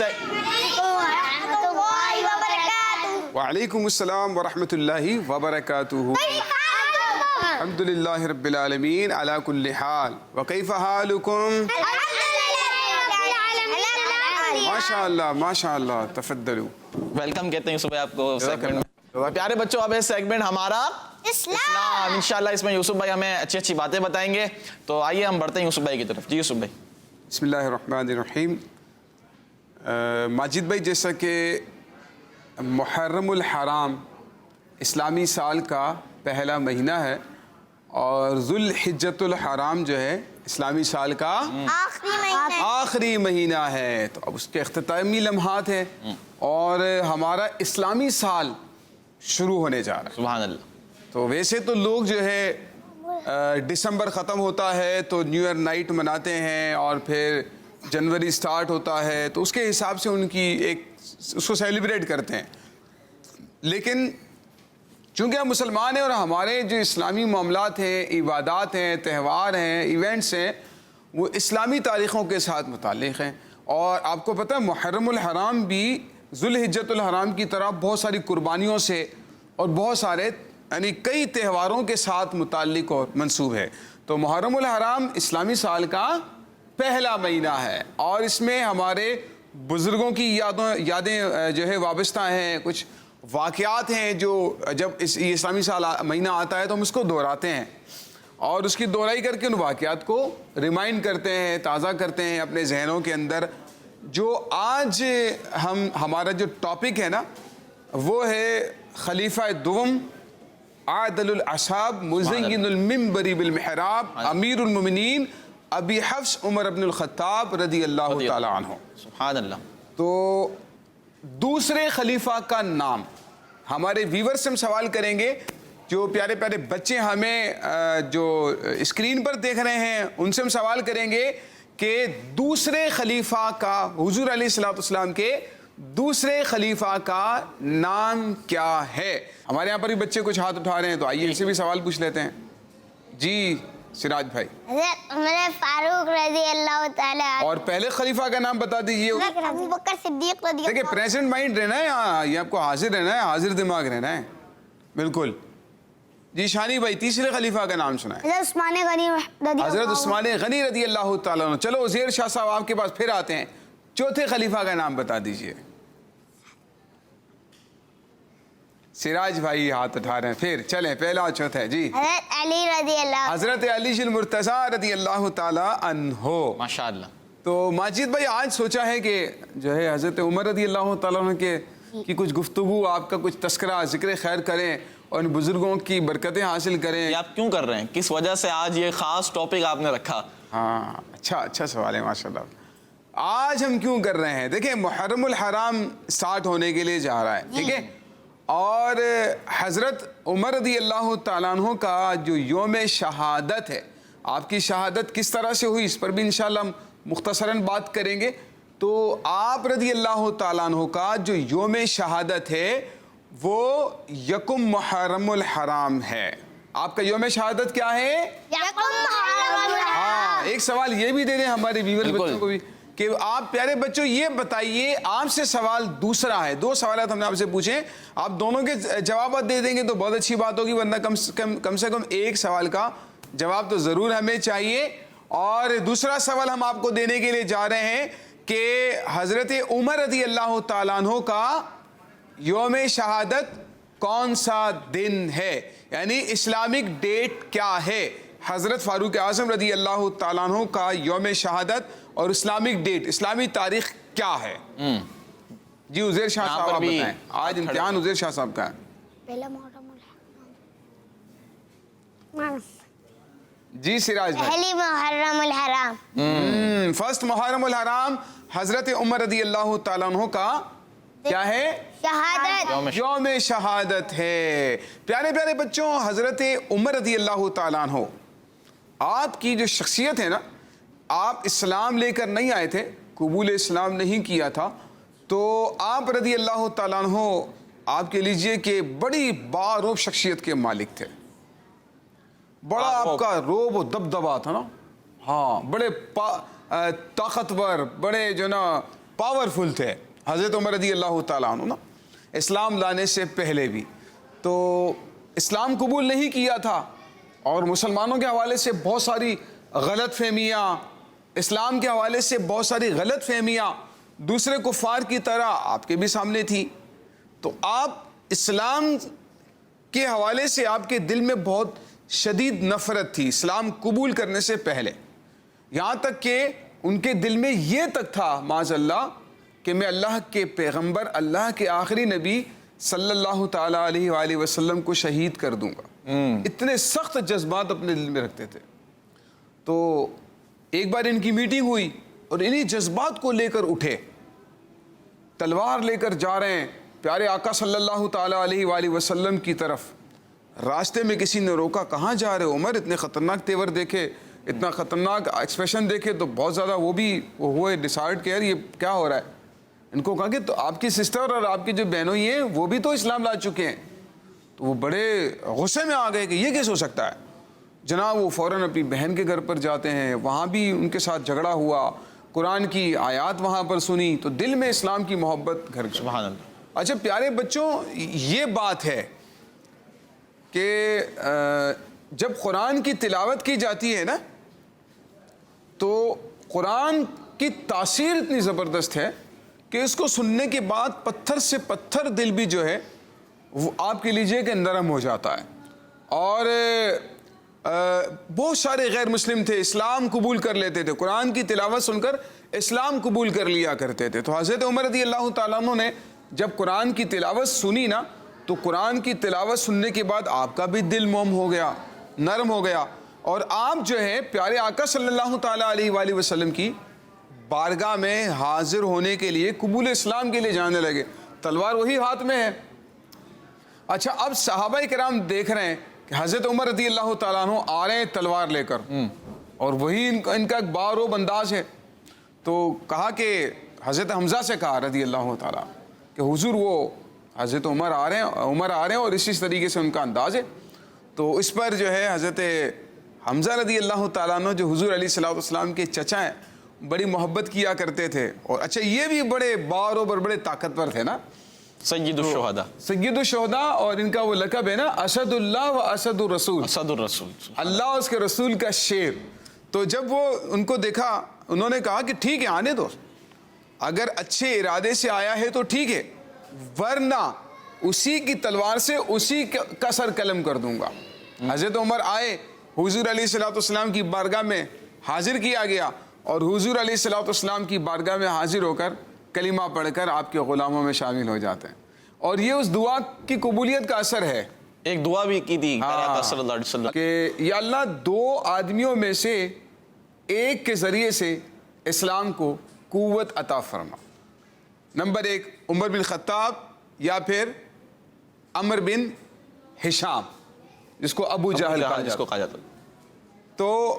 وعلیکم السلام ورحمۃ اللہ وبرکاتہ. الحمد للہ رب العالمین علی کل حال. وکیف حالکم؟ ماشاء اللہ ماشاء اللہ. تفضلوا. ویلکم کہتے ہیں یوسف بھائی آپ کو سیگمنٹ میں. پیارے بچوں، اب ہے سیگمنٹ ہمارا اسلام. انشاءاللہ اس میں یوسف بھائی ہمیں اچھی اچھی باتیں بتائیں گے. تو آئیے ہم بڑھتے ہیں یوسف بھائی کی طرف. جی یوسف بھائی. بسم اللہ الرحمن الرحیم. ماجد بھائی، جیسا کہ محرم الحرام اسلامی سال کا پہلا مہینہ ہے اور ذوالحجۃ الحرام جو ہے اسلامی سال کا آخری مہینہ ہے، تو اب اس کے اختتامی لمحات ہیں اور ہمارا اسلامی سال شروع ہونے جا رہا ہے. سبحان اللہ. تو ویسے تو لوگ جو ہے دسمبر ختم ہوتا ہے تو نیو ایئر نائٹ مناتے ہیں اور پھر جنوری سٹارٹ ہوتا ہے، تو اس کے حساب سے ان کی ایک اس کو سیلیبریٹ کرتے ہیں. لیکن چونکہ ہم مسلمان ہیں اور ہمارے جو اسلامی معاملات ہیں، عبادات ہیں، تہوار ہیں، ایونٹس ہیں، وہ اسلامی تاریخوں کے ساتھ متعلق ہیں. اور آپ کو پتہ ہے محرم الحرام بھی ذوالحجۃ الحرام کی طرح بہت ساری قربانیوں سے اور بہت سارے یعنی کئی تہواروں کے ساتھ متعلق اور منسوب ہے. تو محرم الحرام اسلامی سال کا پہلا مہینہ ہے اور اس میں ہمارے بزرگوں کی یادیں جو ہے وابستہ ہیں. کچھ واقعات ہیں جو جب یہ اسلامی سال مہینہ آتا ہے تو ہم اس کو دہراتے ہیں اور اس کی دہرائی کر کے ان واقعات کو ریمائنڈ کرتے ہیں، تازہ کرتے ہیں اپنے ذہنوں کے اندر. جو آج ہمارا جو ٹاپک ہے نا وہ ہے خلیفہ دوم عادل الاعصاب مزین المنبر بالمحراب امیر المومنین ابی حفص عمر بن الخطاب رضی اللہ تعالی عنہ. سبحان اللہ. تو دوسرے خلیفہ کا نام ہمارے ویور سے ہم سوال کریں گے. جو پیارے پیارے بچے ہمیں جو اسکرین پر دیکھ رہے ہیں ان سے ہم سوال کریں گے کہ دوسرے خلیفہ کا، حضور علیہ الصلوۃ والسلام کے دوسرے خلیفہ کا نام کیا ہے. ہمارے یہاں پر بھی بچے کچھ ہاتھ اٹھا رہے ہیں تو آئیے ان سے بھی سوال پوچھ لیتے ہیں. جی سراج بھائی. حضرت عمر فاروق رضی اللہ تعالی عنہ. اور پہلے خلیفہ کا نام بتا دیجئے. ابو بکر صدیق رضی اللہ. دیکھیں پریزنٹ مائنڈ رہنا ہے یہاں، یہ آپ کو حاضر رہنا ہے، حاضر دماغ رہنا ہے. بالکل. جی شانی بھائی، تیسرے خلیفہ کا نام سنا ہے. حضرت عثمان غنی حضرت عثمان غنی رضی اللہ تعالیٰ عنہ. چلو عزیر شاہ صاحب آپ کے پاس پھر آتے ہیں. چوتھے خلیفہ کا نام بتا دیجئے. سراج بھائی ہاتھ اٹھا رہے ہیں. پھر چلیں پہلا اور چوتھا ہے. جی حضرت علی رضی اللہ. حضرت علی المرتضیٰ رضی اللہ تعالیٰ عنہ. ماشاءاللہ. تو ماجد بھائی آج سوچا ہے کہ جو ہے حضرت عمر رضی اللہ تعالیٰ عنہ کی کچھ گفتگو، آپ کا کچھ تذکرہ ذکر خیر کریں اور ان بزرگوں کی برکتیں حاصل کریں. یہ آپ کیوں کر رہے ہیں؟ کس وجہ سے آج یہ خاص ٹاپک آپ نے رکھا؟ ہاں اچھا سوال ہے ماشاءاللہ. آج ہم کیوں کر رہے ہیں؟ دیکھیں محرم الحرام سٹارٹ ہونے کے لیے جا رہا ہے، ٹھیک ہے، اور حضرت عمر رضی اللہ تعالیٰ عنہ کا جو یوم شہادت ہے، آپ کی شہادت کس طرح سے ہوئی اس پر بھی انشاءاللہ ہم مختصراً بات کریں گے. تو آپ رضی اللہ تعالیٰ عنہ کا جو یوم شہادت ہے وہ یکم محرم الحرام ہے. آپ کا یوم شہادت کیا ہے؟ یکم محرم الحرام. ہاں ایک سوال یہ بھی دے دیں ہمارے ویور بچوں کو بھی کہ آپ پیارے بچوں یہ بتائیے، آپ سے سوال دوسرا ہے. دو سوالات ہم نے آپ سے پوچھے، آپ دونوں کے جوابات دے دیں گے تو بہت اچھی بات ہوگی، ورنہ کم سے کم ایک سوال کا جواب تو ضرور ہمیں چاہیے. اور دوسرا سوال ہم آپ کو دینے کے لیے جا رہے ہیں کہ حضرت عمر رضی اللہ تعالیٰ عنہ کا یوم شہادت کون سا دن ہے، یعنی اسلامک ڈیٹ کیا ہے. حضرت فاروق اعظم رضی اللہ تعالیٰ عنہ کا یوم شہادت اور اسلامک ڈیٹ، اسلامی تاریخ کیا ہے؟ جی عزیر شاہ صاحب آپ بتائیں. آج امتحان عزیر شاہ صاحب کا ہے. پہلا محرم الحرام. جی سراج بھائی. پہلی محرم الحرام. فرسٹ محرم الحرام حضرت عمر رضی اللہ تعالیٰ عنہ کا کیا ہے؟ شہادت. یوم شہادت ہے. پیارے پیارے بچوں، حضرت عمر رضی اللہ تعالیٰ عنہ، آپ کی جو شخصیت ہے نا، آپ اسلام لے کر نہیں آئے تھے، قبول اسلام نہیں کیا تھا، تو آپ رضی اللہ تعالیٰ عنہ آپ کے لیجئے کہ بڑی باروب شخصیت کے مالک تھے. بڑا آپ کا روب و دبدبا تھا نا. ہاں، بڑے طاقتور، بڑے جو نا پاورفل تھے حضرت عمر رضی اللہ تعالیٰ عنہ نا، اسلام لانے سے پہلے بھی. تو اسلام قبول نہیں کیا تھا اور مسلمانوں کے حوالے سے بہت ساری غلط فہمیاں، اسلام کے حوالے سے بہت ساری غلط فہمیاں دوسرے کفار کی طرح آپ کے بھی سامنے تھی. تو آپ اسلام کے حوالے سے آپ کے دل میں بہت شدید نفرت تھی اسلام قبول کرنے سے پہلے، یہاں تک کہ ان کے دل میں یہ تک تھا معاذ اللہ کہ میں اللہ کے پیغمبر، اللہ کے آخری نبی صلی اللہ تعالیٰ علیہ وآلہ وسلم کو شہید کر دوں گا. اتنے سخت جذبات اپنے دل میں رکھتے تھے. تو ایک بار ان کی میٹنگ ہوئی اور انہی جذبات کو لے کر اٹھے، تلوار لے کر جا رہے ہیں پیارے آقا صلی اللہ تعالیٰ علیہ وآلہ وسلم کی طرف. راستے میں کسی نے روکا، کہاں جا رہے عمر؟ اتنے خطرناک تیور دیکھے، اتنا خطرناک ایکسپریشن دیکھے تو بہت زیادہ وہ بھی ہوئے ڈیسائیڈ کہ یار یہ کیا ہو رہا ہے. ان کو کہا کہ تو آپ کی سسٹر اور آپ کی جو بہنوں ہی ہیں وہ بھی تو اسلام لا چکے ہیں. تو وہ بڑے غصے میں آ گئے کہ یہ کیسے ہو سکتا ہے. جناب وہ فوراً اپنی بہن کے گھر پر جاتے ہیں، وہاں بھی ان کے ساتھ جھگڑا ہوا، قرآن کی آیات وہاں پر سنی تو دل میں اسلام کی محبت گھر. سبحان اللہ. اچھا پیارے بچوں، یہ بات ہے کہ جب قرآن کی تلاوت کی جاتی ہے نا تو قرآن کی تاثیر اتنی زبردست ہے کہ اس کو سننے کے بعد پتھر سے پتھر دل بھی جو ہے وہ آپ کے لیجئے کہ نرم ہو جاتا ہے. اور بہت سارے غیر مسلم تھے، اسلام قبول کر لیتے تھے، قرآن کی تلاوت سن کر اسلام قبول کر لیا کرتے تھے. تو حضرت عمر رضی اللہ تعالیٰ عنہ نے جب قرآن کی تلاوت سنی نا تو قرآن کی تلاوت سننے کے بعد آپ کا بھی دل موم ہو گیا، نرم ہو گیا، اور آپ جو ہے پیارے آقا صلی اللہ تعالیٰ علیہ وآلہ وسلم کی بارگاہ میں حاضر ہونے کے لیے، قبول اسلام کے لیے جانے لگے. تلوار وہی ہاتھ میں ہے. اچھا اب صحابہ کرام دیکھ رہے ہیں کہ حضرت عمر رضی اللہ تعالیٰ عنہ آ رہے ہیں تلوار لے کر، اور وہی ان کا ایک باروب انداز ہے. تو کہا کہ حضرت حمزہ سے کہا رضی اللہ تعالیٰ کہ حضور وہ حضرت عمر آ رہے ہیں اور اسی طریقے سے ان کا انداز ہے. تو اس پر جو ہے حضرت حمزہ رضی اللہ تعالیٰ عنہ جو حضور علیہ الصلوۃ والسلام کے چچا ہیں بڑی محبت کیا کرتے تھے. اور اچھا یہ بھی بڑے باروب اور بڑے طاقتور تھے نا، سید الشہداء. سید الشہداء، اور ان کا وہ لقب ہے نا اسد اللہ و اسد الرسول، اسد الرسول، اللہ اور اس کے رسول کا شیر. تو جب وہ ان کو دیکھا انہوں نے کہا کہ ٹھیک ہے آنے دو، اگر اچھے ارادے سے آیا ہے تو ٹھیک ہے، ورنہ اسی کی تلوار سے اسی کا سر قلم کر دوں گا. حضرت عمر آئے، حضور علیہ الصلوۃ والسلام کی بارگاہ میں حاضر کیا گیا، اور حضور علیہ الصلوۃ والسلام کی بارگاہ میں حاضر ہو کر کلمہ پڑھ کر آپ کے غلاموں میں شامل ہو جاتے ہیں. اور یہ اس دعا کی قبولیت کا اثر ہے. ایک دعا بھی کی تھی صلی اللہ علیہ وسلم کہ یا اللہ دو آدمیوں میں سے ایک کے ذریعے سے اسلام کو قوت عطا فرما. نمبر ایک عمر بن خطاب یا پھر عمر بن ہشام جس کو ابو جہل کہا جاتا. تو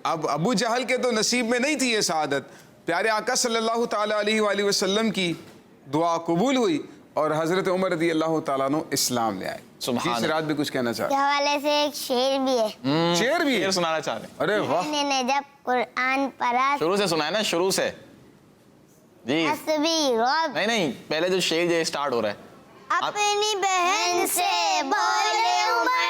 اب ابو جہل کے تو نصیب میں نہیں تھی یہ سعادت. پیارے آقا صلی اللہ تعالیٰ علیہ وآلہ وسلم کی دعا قبول ہوئی اور حضرت عمر رضی اللہ تعالیٰ عنہ اسلام لے آئے. سبحان سرات بھی کچھ کہنا چاہتے کے حوالے سے ایک شعر بھی ہے. شعر بھی شعر سنانا چاہ رہے ہیں. ارے واہ، میں نے جب قرآن پڑھا شروع سے سنائے نا، شروع سے. جی حسبی رب، نہیں پہلے جو شعر جو اسٹارٹ ہو رہا ہے اپنی بہن سے بولے عمر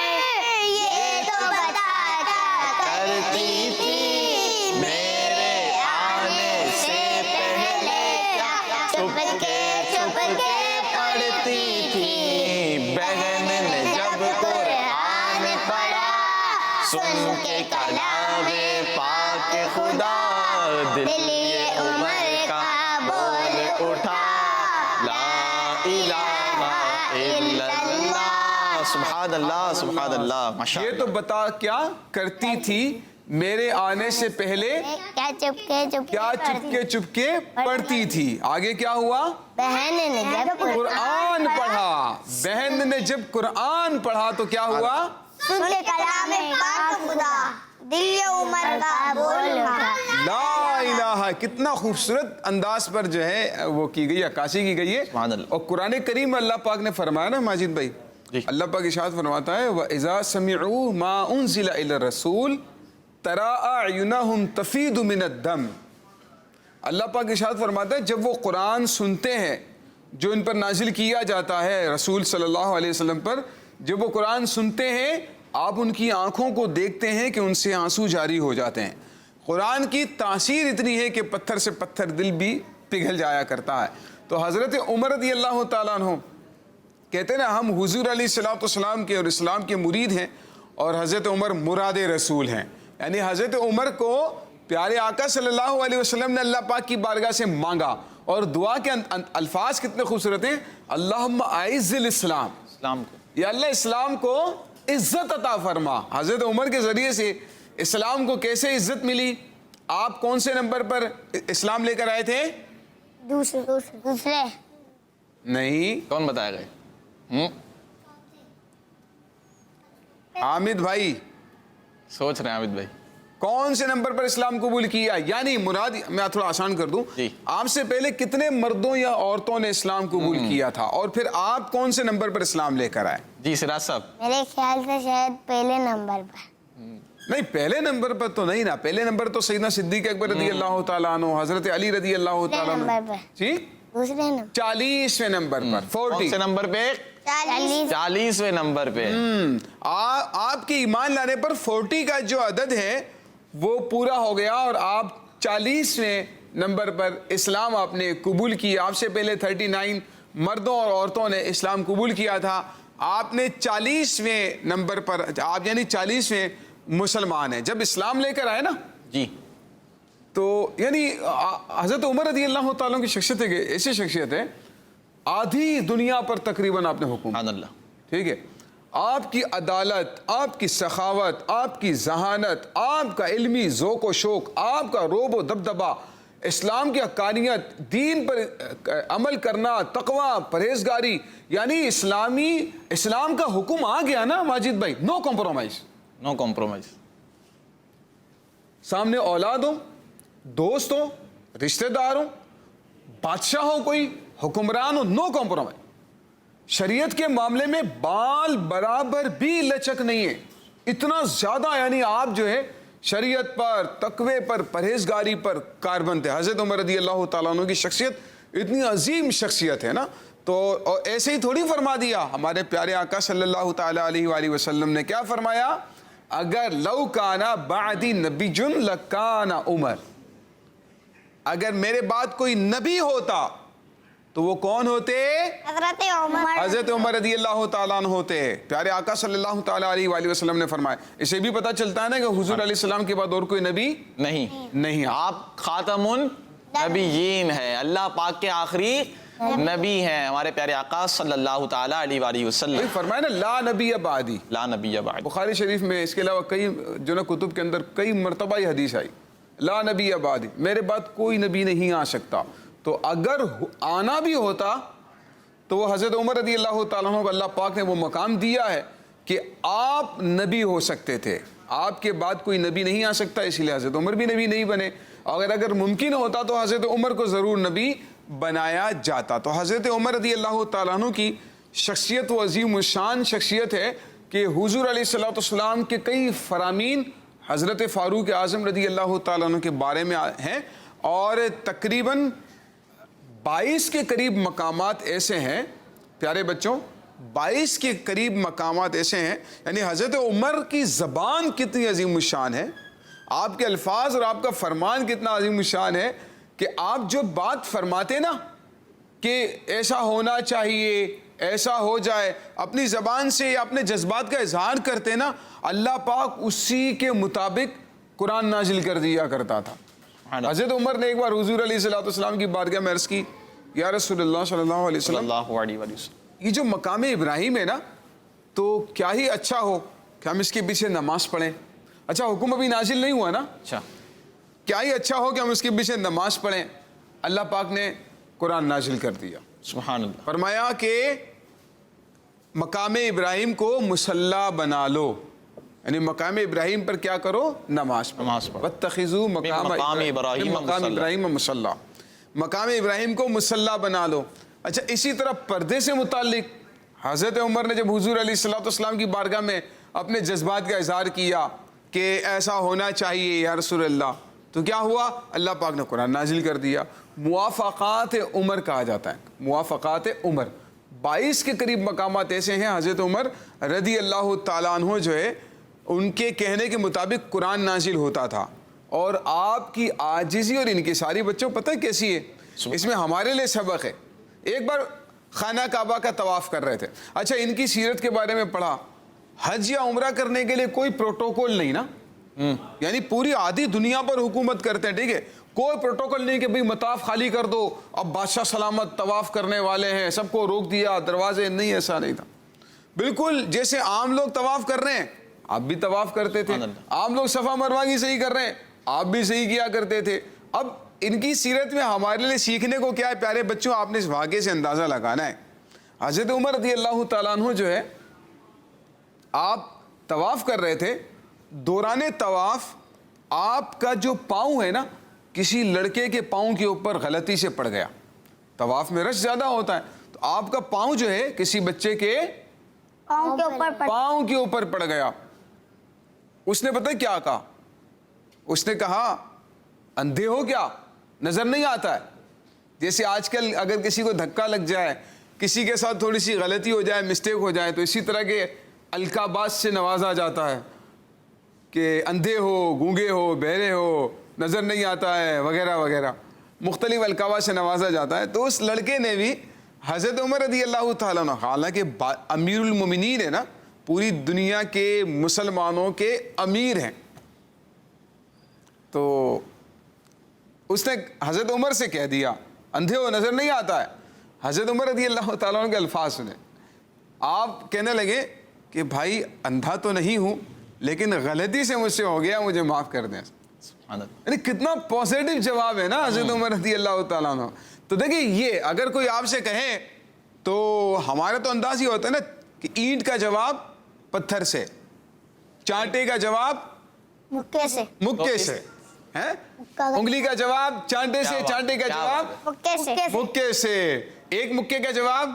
یہ تو بتاتا کرتی تھی میرے آنے سے پہلے چھپ کے پڑھتی تھی بہن نے جب قرآن پڑھا سن کے کلام پاک خدا دل یہ عمر کا بول اٹھا لا الہ الا اللہ سبحان اللہ سبحان اللہ ماشاء یہ تو بتا کیا کرتی تھی میرے آنے سے پہلے؟ کیا چپکے پڑھتی تھی. آگے کیا ہوا؟ بہن نے جب قرآن پڑھا. بہن نے جب قرآن پڑھا تو کیا ہوا؟ سن کے کلام پاک خدا دل عمر کا بول اٹھا. لا الہ. کتنا خوبصورت انداز پر جو ہے وہ کی گئی، عکاسی کی گئی ہے. اور قرآن کریم اللہ پاک نے فرمایا نا ماجد بھائی، اللہ پاک ارشاد فرماتا ہے وَإِذَا سَمِعُوا مَا أُنزِلَ إِلَى الرَّسُولِ تَرَىٰ أَعْيُنَهُمْ تَفِيضُ مِنَ الدَّمْعِ. اللہ پاک ارشاد فرماتا ہے جب وہ قرآن سنتے ہیں جو ان پر نازل کیا جاتا ہے رسول صلی اللہ علیہ وسلم پر، جب وہ قرآن سنتے ہیں آپ ان کی آنکھوں کو دیکھتے ہیں کہ ان سے آنسو جاری ہو جاتے ہیں. قرآن کی تاثیر اتنی ہے کہ پتھر سے پتھر دل بھی پگھل جایا کرتا ہے. تو حضرت عمر رضی اللہ تعالیٰ عنہ کہتے ہیں نا ہم حضور علیہ الصلوۃ والسلام کے اور اسلام کے مرید ہیں اور حضرت عمر مراد رسول ہیں. یعنی حضرت عمر کو پیارے آقا صلی اللہ علیہ وسلم نے اللہ پاک کی بارگاہ سے مانگا اور دعا کے الفاظ کتنے خوبصورت ہیں. اللہم اعز الاسلام، اسلام کو یا اللہ اسلام کو عزت عطا فرما. حضرت عمر کے ذریعے سے اسلام کو کیسے عزت ملی؟ آپ کون سے نمبر پر اسلام لے کر آئے تھے؟ دوسرے. نہیں. کون بتائے گئے؟ حامد بھائی سوچ رہے ہیں عابد بھائی کون سے نمبر پر اسلام قبول کیا؟ یعنی مراد میں تھوڑا آسان کر دوں، آپ سے پہلے کتنے مردوں یا عورتوں نے اسلام قبول کیا تھا اور پھر آپ کون سے نمبر پر اسلام لے کر آئے؟ جی سراج صاحب. میرے خیال سے شاید پہلے نمبر پر. نہیں پہلے نمبر پر تو نہیں نا. پہلے نمبر تو سیدنا صدیق اکبر رضی اللہ تعالیٰ عنہ، حضرت علی رضی اللہ تعالیٰ عنہ. جی دوسرے نمبر 40ویں نمبر پر. 40 کون سے نمبر پہ؟ 40ویں نمبر پہ. آپ کے ایمان لانے پر 40 کا جو عدد ہے وہ پورا ہو گیا اور آپ 40ویں نمبر پر اسلام آپ نے قبول کیا. آپ سے پہلے 39 مردوں اور عورتوں نے اسلام قبول کیا تھا. آپ نے 40ویں نمبر پر، آپ یعنی 40ویں مسلمان ہیں جب اسلام لے کر آئے نا. جی تو یعنی حضرت عمر رضی اللہ تعالیٰ کی شخصیت ہے، ایسی شخصیت ہے آدھی دنیا پر تقریباً آپ نے حکم. اللہ ٹھیک ہے. آپ کی عدالت، آپ کی سخاوت، آپ کی ذہانت، آپ کا علمی ذوق و شوق، آپ کا روب و دبدبا، اسلام کی حقانیت، دین پر عمل کرنا، تقوی، پرہیزگاری، یعنی اسلام کا حکم آ گیا نا ماجد بھائی. نو کمپرومائز. نو کمپرومائز. سامنے اولاد ہو، دوست ہو، رشتہ دار ہو، بادشاہ ہو، کوئی حکمران ہو، نو کمپرومائز. شریعت کے معاملے میں بال برابر بھی لچک نہیں ہے. اتنا زیادہ یعنی آپ جو ہے شریعت پر، تقوی پر، پرہیزگاری پر کاربند تھے. حضرت عمر رضی اللہ تعالیٰ عنہ کی شخصیت اتنی عظیم شخصیت ہے نا. تو ایسے ہی تھوڑی فرما دیا. ہمارے پیارے آقا صلی اللہ تعالیٰ علیہ وآلہ وسلم نے کیا فرمایا؟ اگر لو کانا بعدی نبی جن لکانا عمر. اگر میرے بعد کوئی نبی ہوتا تو وہ کون ہوتے؟ حضرت عمر رضی اللہ تعالیٰ عنہ ہوتے. پیارے آقا صلی اللہ تعالیٰ علیہ وآلہ وسلم نے فرمایا. اسے بھی پتہ چلتا ہے نا کہ حضور علیہ السلام کے بعد اور کوئی نبی نہیں. آپ خاتم النبیین ہیں، اللہ پاک کے آخری نبی ہیں ہمارے پیارے آقا صلی اللہ تعالیٰ علیہ وآلہ وسلم. فرمایا نا لا نبی بعدی. لا نبی بعد. بخاری شریف میں اس کے علاوہ کئی جو نا کتب کے اندر کئی مرتبہ یہ حدیث آئی لا نبی بعدی، میرے بعد کوئی نبی نہیں آ سکتا. تو اگر آنا بھی ہوتا تو وہ حضرت عمر رضی اللہ تعالیٰ عنہ کو اللہ پاک نے وہ مقام دیا ہے کہ آپ نبی ہو سکتے تھے. آپ کے بعد کوئی نبی نہیں آ سکتا، اسی لیے حضرت عمر بھی نبی نہیں بنے. اگر ممکن ہوتا تو حضرت عمر کو ضرور نبی بنایا جاتا. تو حضرت عمر رضی اللہ تعالیٰ عنہ کی شخصیت وہ عظیم الشان شخصیت ہے کہ حضور علیہ الصلوۃ والسلام کے کئی فرامین حضرت فاروق اعظم رضی اللہ تعالیٰ عنہ کے بارے میں ہیں اور تقریباً 22 کے قریب مقامات ایسے ہیں. پیارے بچوں 22 کے قریب مقامات ایسے ہیں. یعنی حضرت عمر کی زبان کتنی عظیم الشان ہے، آپ کے الفاظ اور آپ کا فرمان کتنا عظیم الشان ہے کہ آپ جو بات فرماتے نا کہ ایسا ہونا چاہیے، ایسا ہو جائے، اپنی زبان سے یا اپنے جذبات کا اظہار کرتے نا، اللہ پاک اسی کے مطابق قرآن نازل کر دیا کرتا تھا. حضرت عمر نے ایک بار حضور علیہ الصلوۃ والسلام کی بارگاہ میں عرض کی یا رسول اللہ صلی اللہ علیہ وسلم، اللہ علیہ وسلم، یہ جو مقام ابراہیم ہے نا تو کیا ہی اچھا ہو کہ ہم اس کے پیچھے نماز پڑھیں. اچھا حکم ابھی نازل نہیں ہوا نا. اچھا کیا ہی اچھا ہو کہ ہم اس کے پیچھے نماز پڑھیں. اللہ پاک نے قرآن نازل کر دیا. سبحان اللہ. فرمایا کہ مقام ابراہیم کو مصلی بنا لو, یعنی مقام ابراہیم پر کیا کرو, نماز پڑھو. واتخذوا مقام ابراہیم مصلی, مقام ابراہیم کو مصلی بنا لو. اچھا اسی طرح پردے سے متعلق حضرت عمر نے جب حضور علیہ الصلوۃ والسلام کی بارگاہ میں اپنے جذبات کا اظہار کیا کہ ایسا ہونا چاہیے یا رسول اللہ, تو کیا ہوا, اللہ پاک نے قرآن نازل کر دیا. موافقات عمر کہا جاتا ہے, موافقات عمر. 22 کے قریب مقامات ایسے ہیں حضرت عمر رضی اللہ تعالیٰ عنہ جو ہے ان کے کہنے کے مطابق قرآن نازل ہوتا تھا. اور آپ کی عاجزی اور انکساری بچوں پتہ کیسی ہے, اس میں ہمارے لیے سبق ہے. ایک بار خانہ کعبہ کا طواف کر رہے تھے. اچھا ان کی سیرت کے بارے میں پڑھا, حج یا عمرہ کرنے کے لیے کوئی پروٹوکول نہیں نا, یعنی پوری آدھی دنیا پر حکومت کرتے ہیں, ٹھیک ہے, کوئی پروٹوکول نہیں کہ بھئی مطاف خالی کر دو, اب بادشاہ سلامت طواف کرنے والے ہیں, سب کو روک دیا, دروازے نہیں, ایسا نہیں تھا. بالکل جیسے عام لوگ طواف کر رہے ہیں آپ بھی طواف کرتے تھے, عام لوگ صفا مروہ کی صحیح کر رہے ہیں آپ بھی صحیح کیا کرتے تھے. اب ان کی سیرت میں ہمارے لیے سیکھنے کو کیا ہے پیارے بچوں, آپ نے اس واقعے سے اندازہ لگانا ہے. حضرت عمر رضی اللہ تعالیٰ عنہ جو ہے آپ طواف کر رہے تھے, دوران طواف آپ کا جو پاؤں ہے نا کسی لڑکے کے پاؤں کے اوپر غلطی سے پڑ گیا. طواف میں رش زیادہ ہوتا ہے, تو آپ کا پاؤں جو ہے کسی بچے کے پاؤں کے اوپر پڑ گیا. اس نے پتہ کیا کہا, اس نے کہا اندھے ہو کیا, نظر نہیں آتا ہے. جیسے آج کل اگر کسی کو دھکا لگ جائے, کسی کے ساتھ تھوڑی سی غلطی ہو جائے, مسٹیک ہو جائے, تو اسی طرح کے القابات سے نوازا جاتا ہے کہ اندھے ہو, گونگے ہو, بہرے ہو, نظر نہیں آتا ہے وغیرہ وغیرہ, مختلف القابات سے نوازا جاتا ہے. تو اس لڑکے نے بھی حضرت عمر رضی اللہ تعالیٰ عنہ, حالانکہ امیر المومنین ہے نا, پوری دنیا کے مسلمانوں کے امیر ہیں, تو اس نے حضرت عمر سے کہہ دیا اندھے ہو, نظر نہیں آتا ہے. حضرت عمر رضی اللہ تعالیٰ عنہ کے الفاظ سنے, آپ کہنے لگے کہ بھائی اندھا تو نہیں ہوں لیکن غلطی سے مجھ سے ہو گیا, مجھے معاف کر دیں. یعنی کتنا پازیٹیو جواب ہے نا حضرت عمر رضی اللہ تعالیٰ عنہ. تو دیکھیں یہ اگر کوئی آپ سے کہے تو ہمارا تو انداز یہ ہوتا ہے نا کہ اینٹ کا جواب پتھر سے, چانٹے کا جواب مکے سے, انگلی کا جواب چانٹے سے, چانٹے کا جواب مکے سے, ایک مکے کا جواب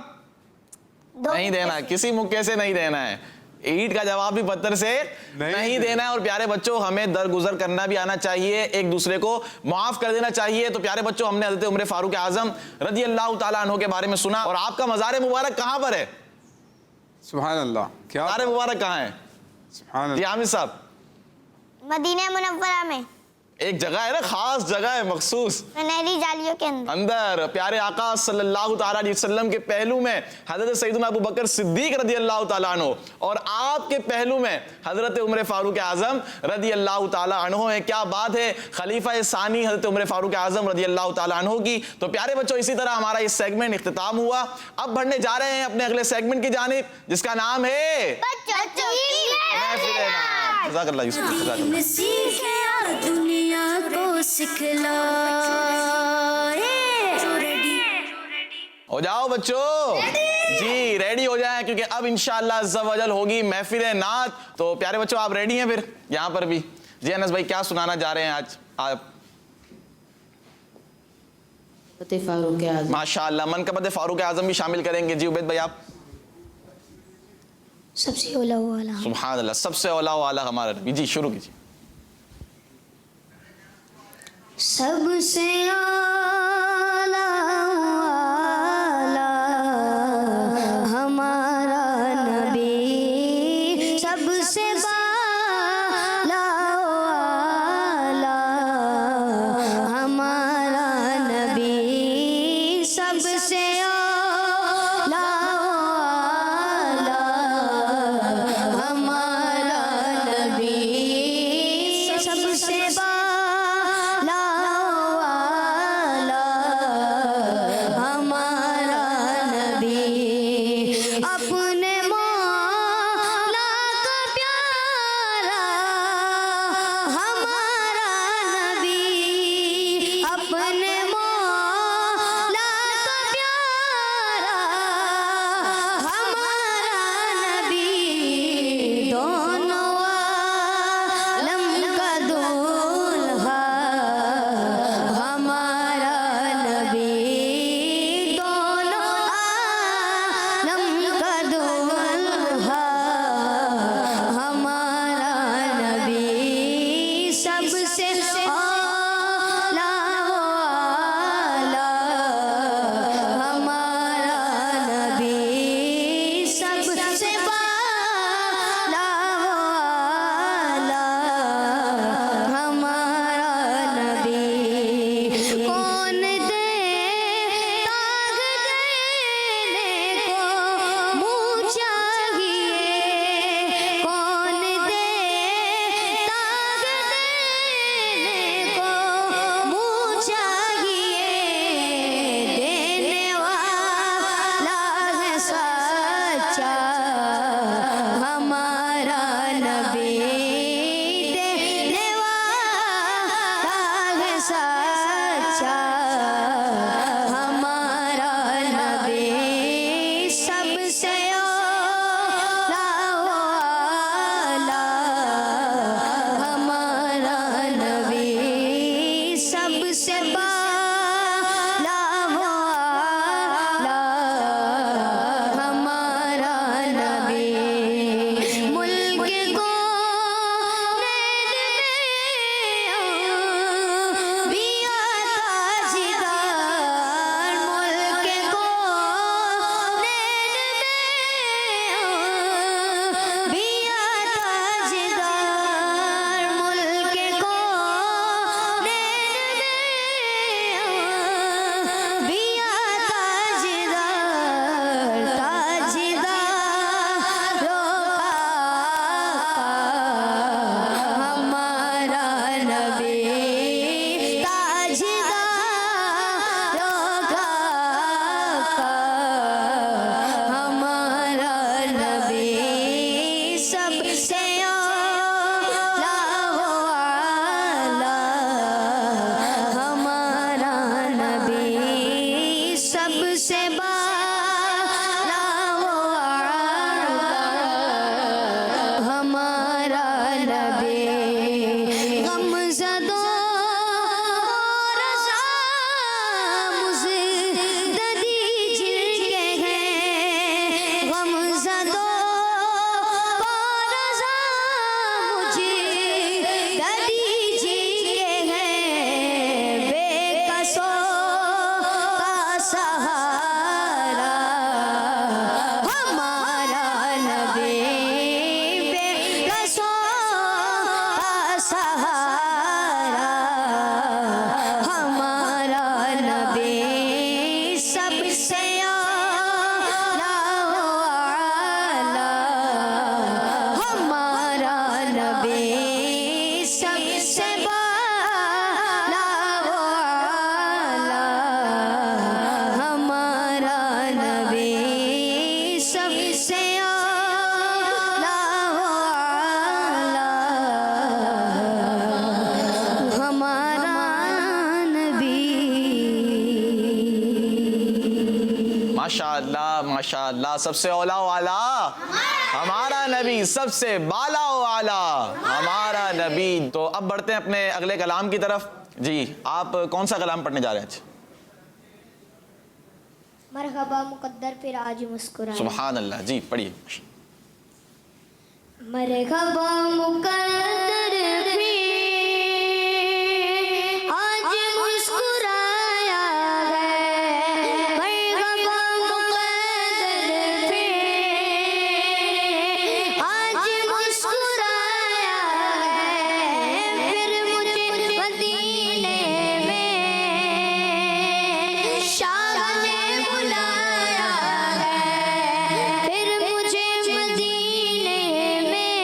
نہیں دینا, کسی مکے سے نہیں دینا ہے, اینٹ کا جواب بھی پتھر سے نہیں دینا ہے. اور پیارے بچوں ہمیں درگزر کرنا بھی آنا چاہیے, ایک دوسرے کو معاف کر دینا چاہیے. تو پیارے بچوں ہم نے حضرت عمر فاروق اعظم رضی اللہ تعالیٰ عنہ کے بارے میں سنا. اور آپ کا مزار مبارک کہاں پر ہے؟ سبحان اللہ, کیا مزار مبارک کہاں ہے؟ سبحان اللہ. جی عامر صاحب, مدینہ منورہ میں ایک جگہ ہے نا, خاص جگہ ہے مخصوص, سنہری جالیوں کے اندر پیارے آقا صلی اللہ تعالیٰ علیہ وسلم کے پہلو میں حضرت سیدنا ابو بکر صدیق رضی اللہ تعالیٰ عنہ, اور آپ کے پہلو میں حضرت عمر فاروق اعظم رضی اللہ تعالیٰ عنہ ہے. کیا بات ہے, خلیفہ ثانی حضرت عمر فاروق اعظم رضی اللہ تعالیٰ عنہ کی. تو پیارے بچوں اسی طرح ہمارا یہ سیگمنٹ اختتام ہوا. اب بڑھنے جا رہے ہیں اپنے اگلے سیگمنٹ کی جانب جس کا نام ہے جزاک اللہ یوسف. دنیا کو سکھلا. ہو جاؤ بچوں, جی ریڈی ہو جائیں کیونکہ اب انشاءاللہ عز و جل ہوگی محفل نعت. تو پیارے بچوں آپ ریڈی ہیں پھر یہاں پر بھی؟ جی انس بھائی کیا سنانا جا رہے ہیں آج آپ؟ فاروق اعظم. ماشاءاللہ منقبت فاروق اعظم بھی شامل کریں گے. جی عبید بھائی آپ؟ سب سے اولا والا. سبحان اللہ, سب سے اولا والا ہمارا نبی. جی شروع کیجیے. سب سے اولا والا ہمارا نبی, سب سے بالا والا ہمارا نبی, سب سے اولا والا ہمارا نبی, سب سے بالا سب سے بالا وہ آلہ ہمارا نبی ملک کو ماشاء اللہ سب سے اولا والا ہمارا نبی سب سے بالا والا ہمارا نبی. تو اب بڑھتے ہیں اپنے اگلے کلام کی طرف. جی آپ کون سا کلام پڑھنے جا رہے ہیں؟ مرحبا مقدر پھر آج مسکرائے. سبحان اللہ. جی پڑھیے. مرحبا مقدر پھر آج مسکرایا ہے. مرحبا مقدر پھر آج مسکرایا ہے. پھر مجھے مدینے میں شاہ نے بلایا ہے. پھر مجھے مدینے میں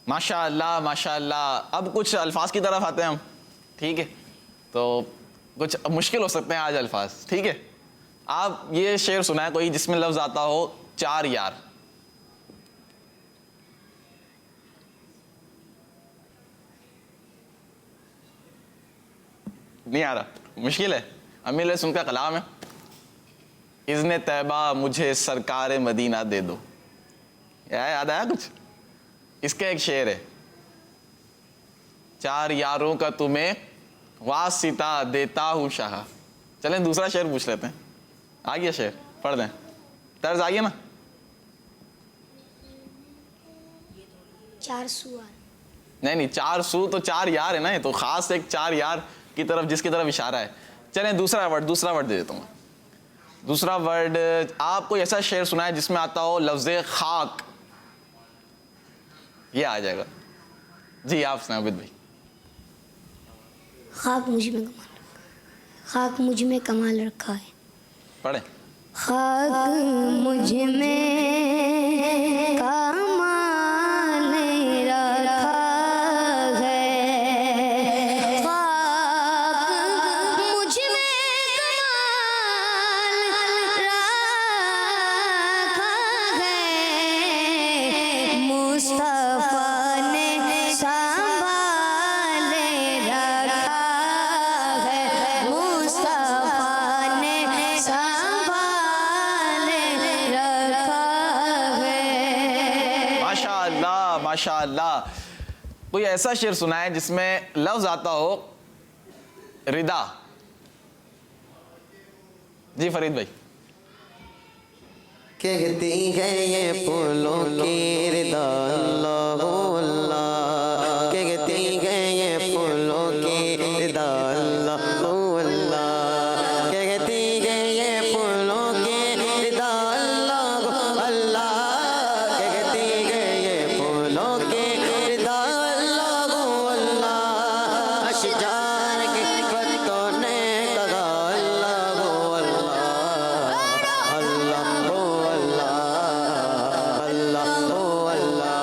ماشاءاللہ ماشاءاللہ. اب کچھ الفاظ کی طرف آتے ہیں ہم, ٹھیک ہے؟ تو کچھ مشکل ہو سکتے ہیں آج الفاظ, ٹھیک ہے؟ آپ یہ شعر سنائیں کوئی جس میں لفظ آتا ہو 4 یار. نہیں آ رہا, مشکل ہے. امیر سن کا کلام ہے. اذن طیبہ مجھے سرکار مدینہ دے دو. یاد آیا کچھ؟ اس کا ایک شعر ہے, 4 یاروں کا تمہیں واسطہ دیتا ہوں شاہ. چلیں دوسرا شعر پوچھ لیتے ہیں. آ گیا شعر, پڑھ دیں. طرز آئیے نا. 4 سوال. نہیں 4 سو تو 4 یار ہے نا, یہ تو خاص ایک 4 یار کی طرف جس کی طرف اشارہ ہے. چلیں دوسرا ورڈ دے دیتا ہوں. دوسرا ورڈ, آپ کوئی ایسا شعر سنا ہے جس میں آتا ہو لفظ خاک. یہ آ جائے گا. جی آپ سنائیں عابد بھائی. خاک مجھ میں کمال رکھا ہے. پڑھیں. خاک مجھ میں کمال رکھا ہے. خاک مجھ میں کمال رکھا ہے. مصطفیٰ نے سنبھال رکھا ہے. مصطفیٰ نے سنبھال رکھا ہے. ماشاءاللہ ماشاءاللہ. کوئی ایسا شعر سنا ہے جس میں لفظ آتا ہو ردا. جی فرید بھائی. کہتی ہے یہ پھولوں کی ردا اللہ اللہ. کہتی ہے یہ پھولوں کی ردا اللہ اللہ. کہتی ہے یہ پھولوں کی ردا اللہ اللہ. کہتی ہے یہ پھولوں کی ردا اللہ اللہ. اشجار کے پتوں نے کہا اللہ اللہ اللہ اللہ اللہ اللہ.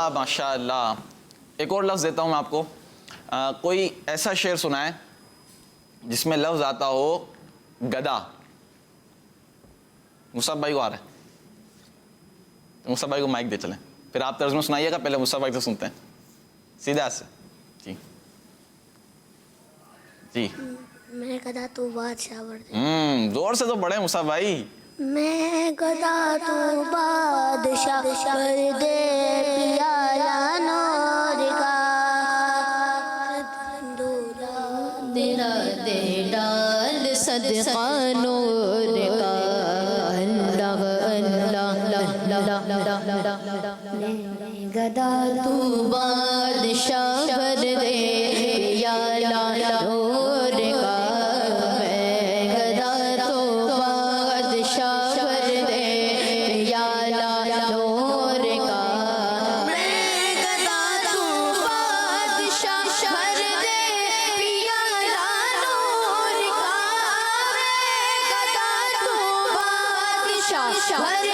اللہ ماشاء اللہ. ایک اور لفظ دیتا ہوں میں آپ کو. کوئی ایسا شعر سنائیں جس میں لفظ آتا ہو گدا. مصعب بھائی کو آ رہا ہے؟ مصعب بھائی کو مائک دے چلیں, پھر آپ ترجمہ سنائیے گا, پہلے مصعب بھائی سے سنتے ہیں سیدھے ہاتھ سے. جی جی. میں گدا تو بادشاہ بڑھ زور سے تو پڑھے مصعب بھائی. میں گدا تو بادشاہ بھر دے پیالہ نور کا تیرا دے ڈال صدقہ نور کا. اللہ گدا تو بادشاہ بھر دے پیالہ نور کا. میں گدا تو بادشاہ بھر دے پیالہ نور کا. میں گدا تو بادشاہ بھر دے پیالہ نور کا. میں گدا تو بادشاہ بھر دے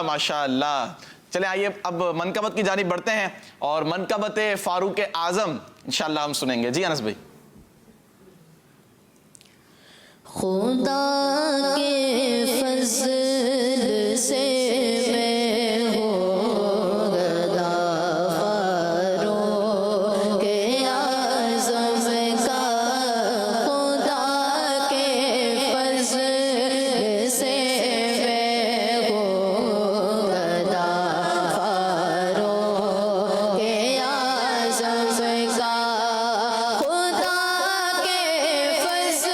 ماشاء اللہ. چلے آئیے اب منقبت کی جانب بڑھتے ہیں اور منقبت فاروق اعظم انشاءاللہ ہم سنیں گے. جی انس بھائی. خدا کے فضل سے میں ہوں گدا فاروق اعظم کا. خدا کے فضل سے میں ہوں گدا فاروق اعظم کا. خدا کے فضل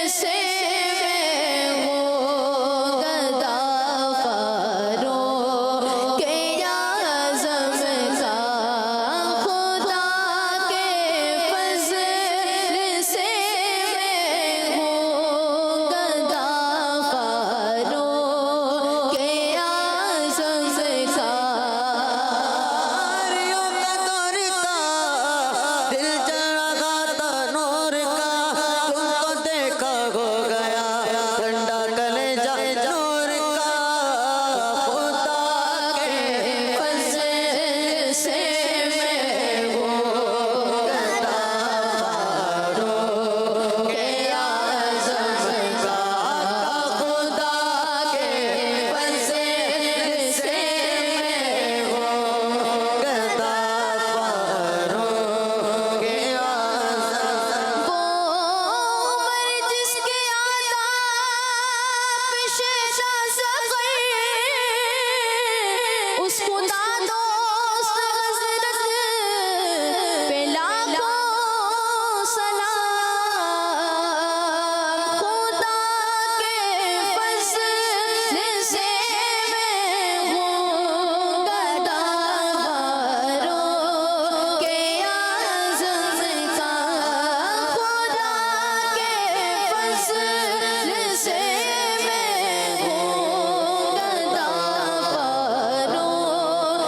سے میں ہوں گدا فاروق اعظم کا. خدا کے فضل سے میں ہوں گدا فاروق اعظم کا. دل چڑھا تھا نور کا, تم کو دیکھا ہو گیا ٹھنڈا کلیجہ نور کا. خدا کے فضل سے میں ہوں گدا فاروق اعظم کا. خدا کے فضل سے میں ہوں گدا فاروق اعظم. وہ عمر جس کے آتش سقر اس خدا دوست حضرت پہ لاکھوں سلام. خدا کے فضل سے میں ہوں گدا فاروق اعظم کا. خدا کے فضل سے میں ہوں گدا فاروق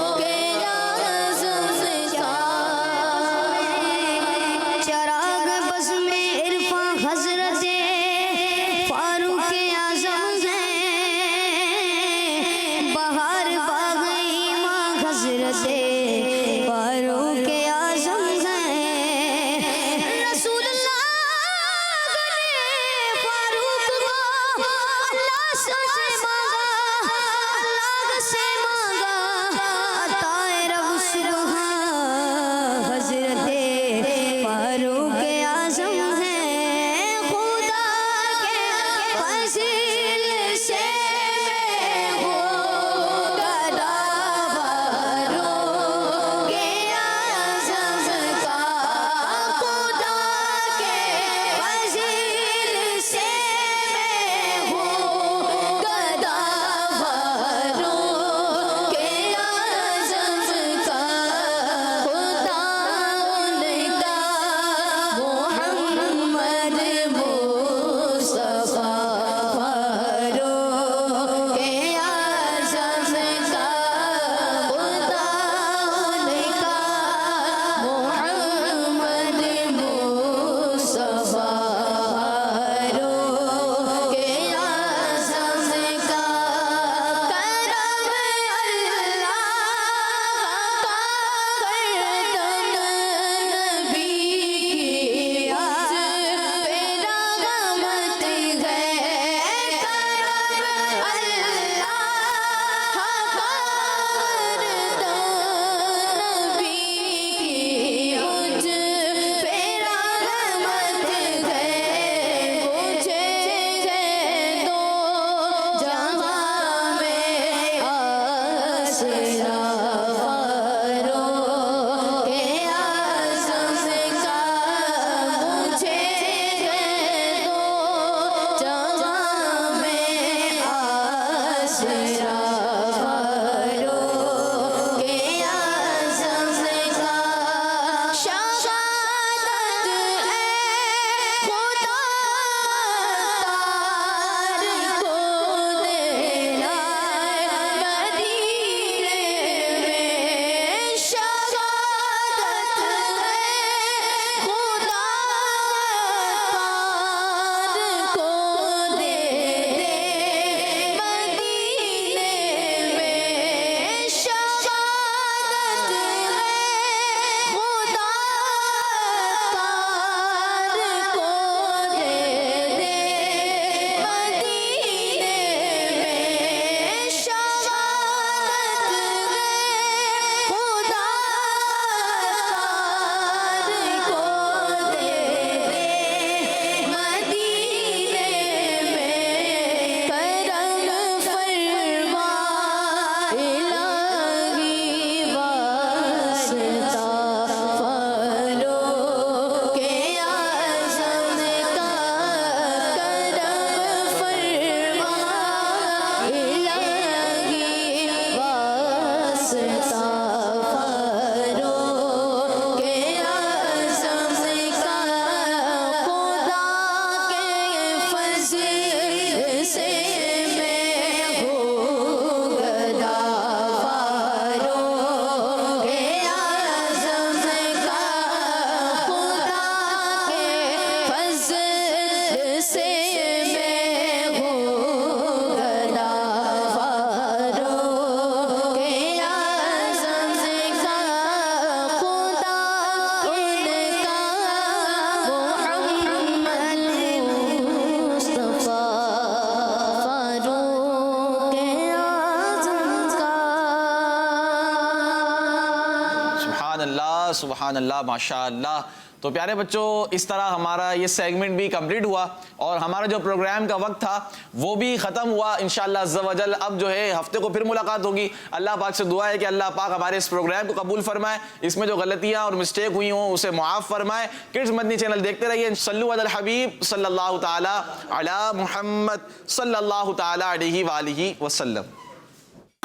سبحان اللہ ماشاءاللہ. تو پیارے بچوں اس طرح ہمارا یہ سیگمنٹ بھی کمپلیٹ ہوا اور ہمارا جو پروگرام کا وقت تھا وہ بھی ختم ہوا انشاءاللہ عز و جل. اب جو ہے ہفتے کو پھر ملاقات ہوگی. اللہ پاک سے دعا ہے کہ اللہ پاک ہمارے اس پروگرام کو قبول فرمائے, اس میں جو غلطیاں اور مسٹیک ہوئی ہوں اسے معاف فرمائے. کڈز مدنی چینل دیکھتے رہیے. صلو علی الحبیب صلی اللہ تعالی علی محمد صلی اللہ تعالی علیہ وآلہ وسلم.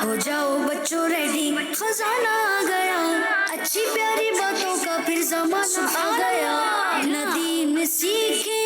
ہو جاؤ بچوں ریڈی, خزانہ آ گیا, اچھی پیاری باتوں کا پھر زمانہ آ گیا. ندیم سیکھے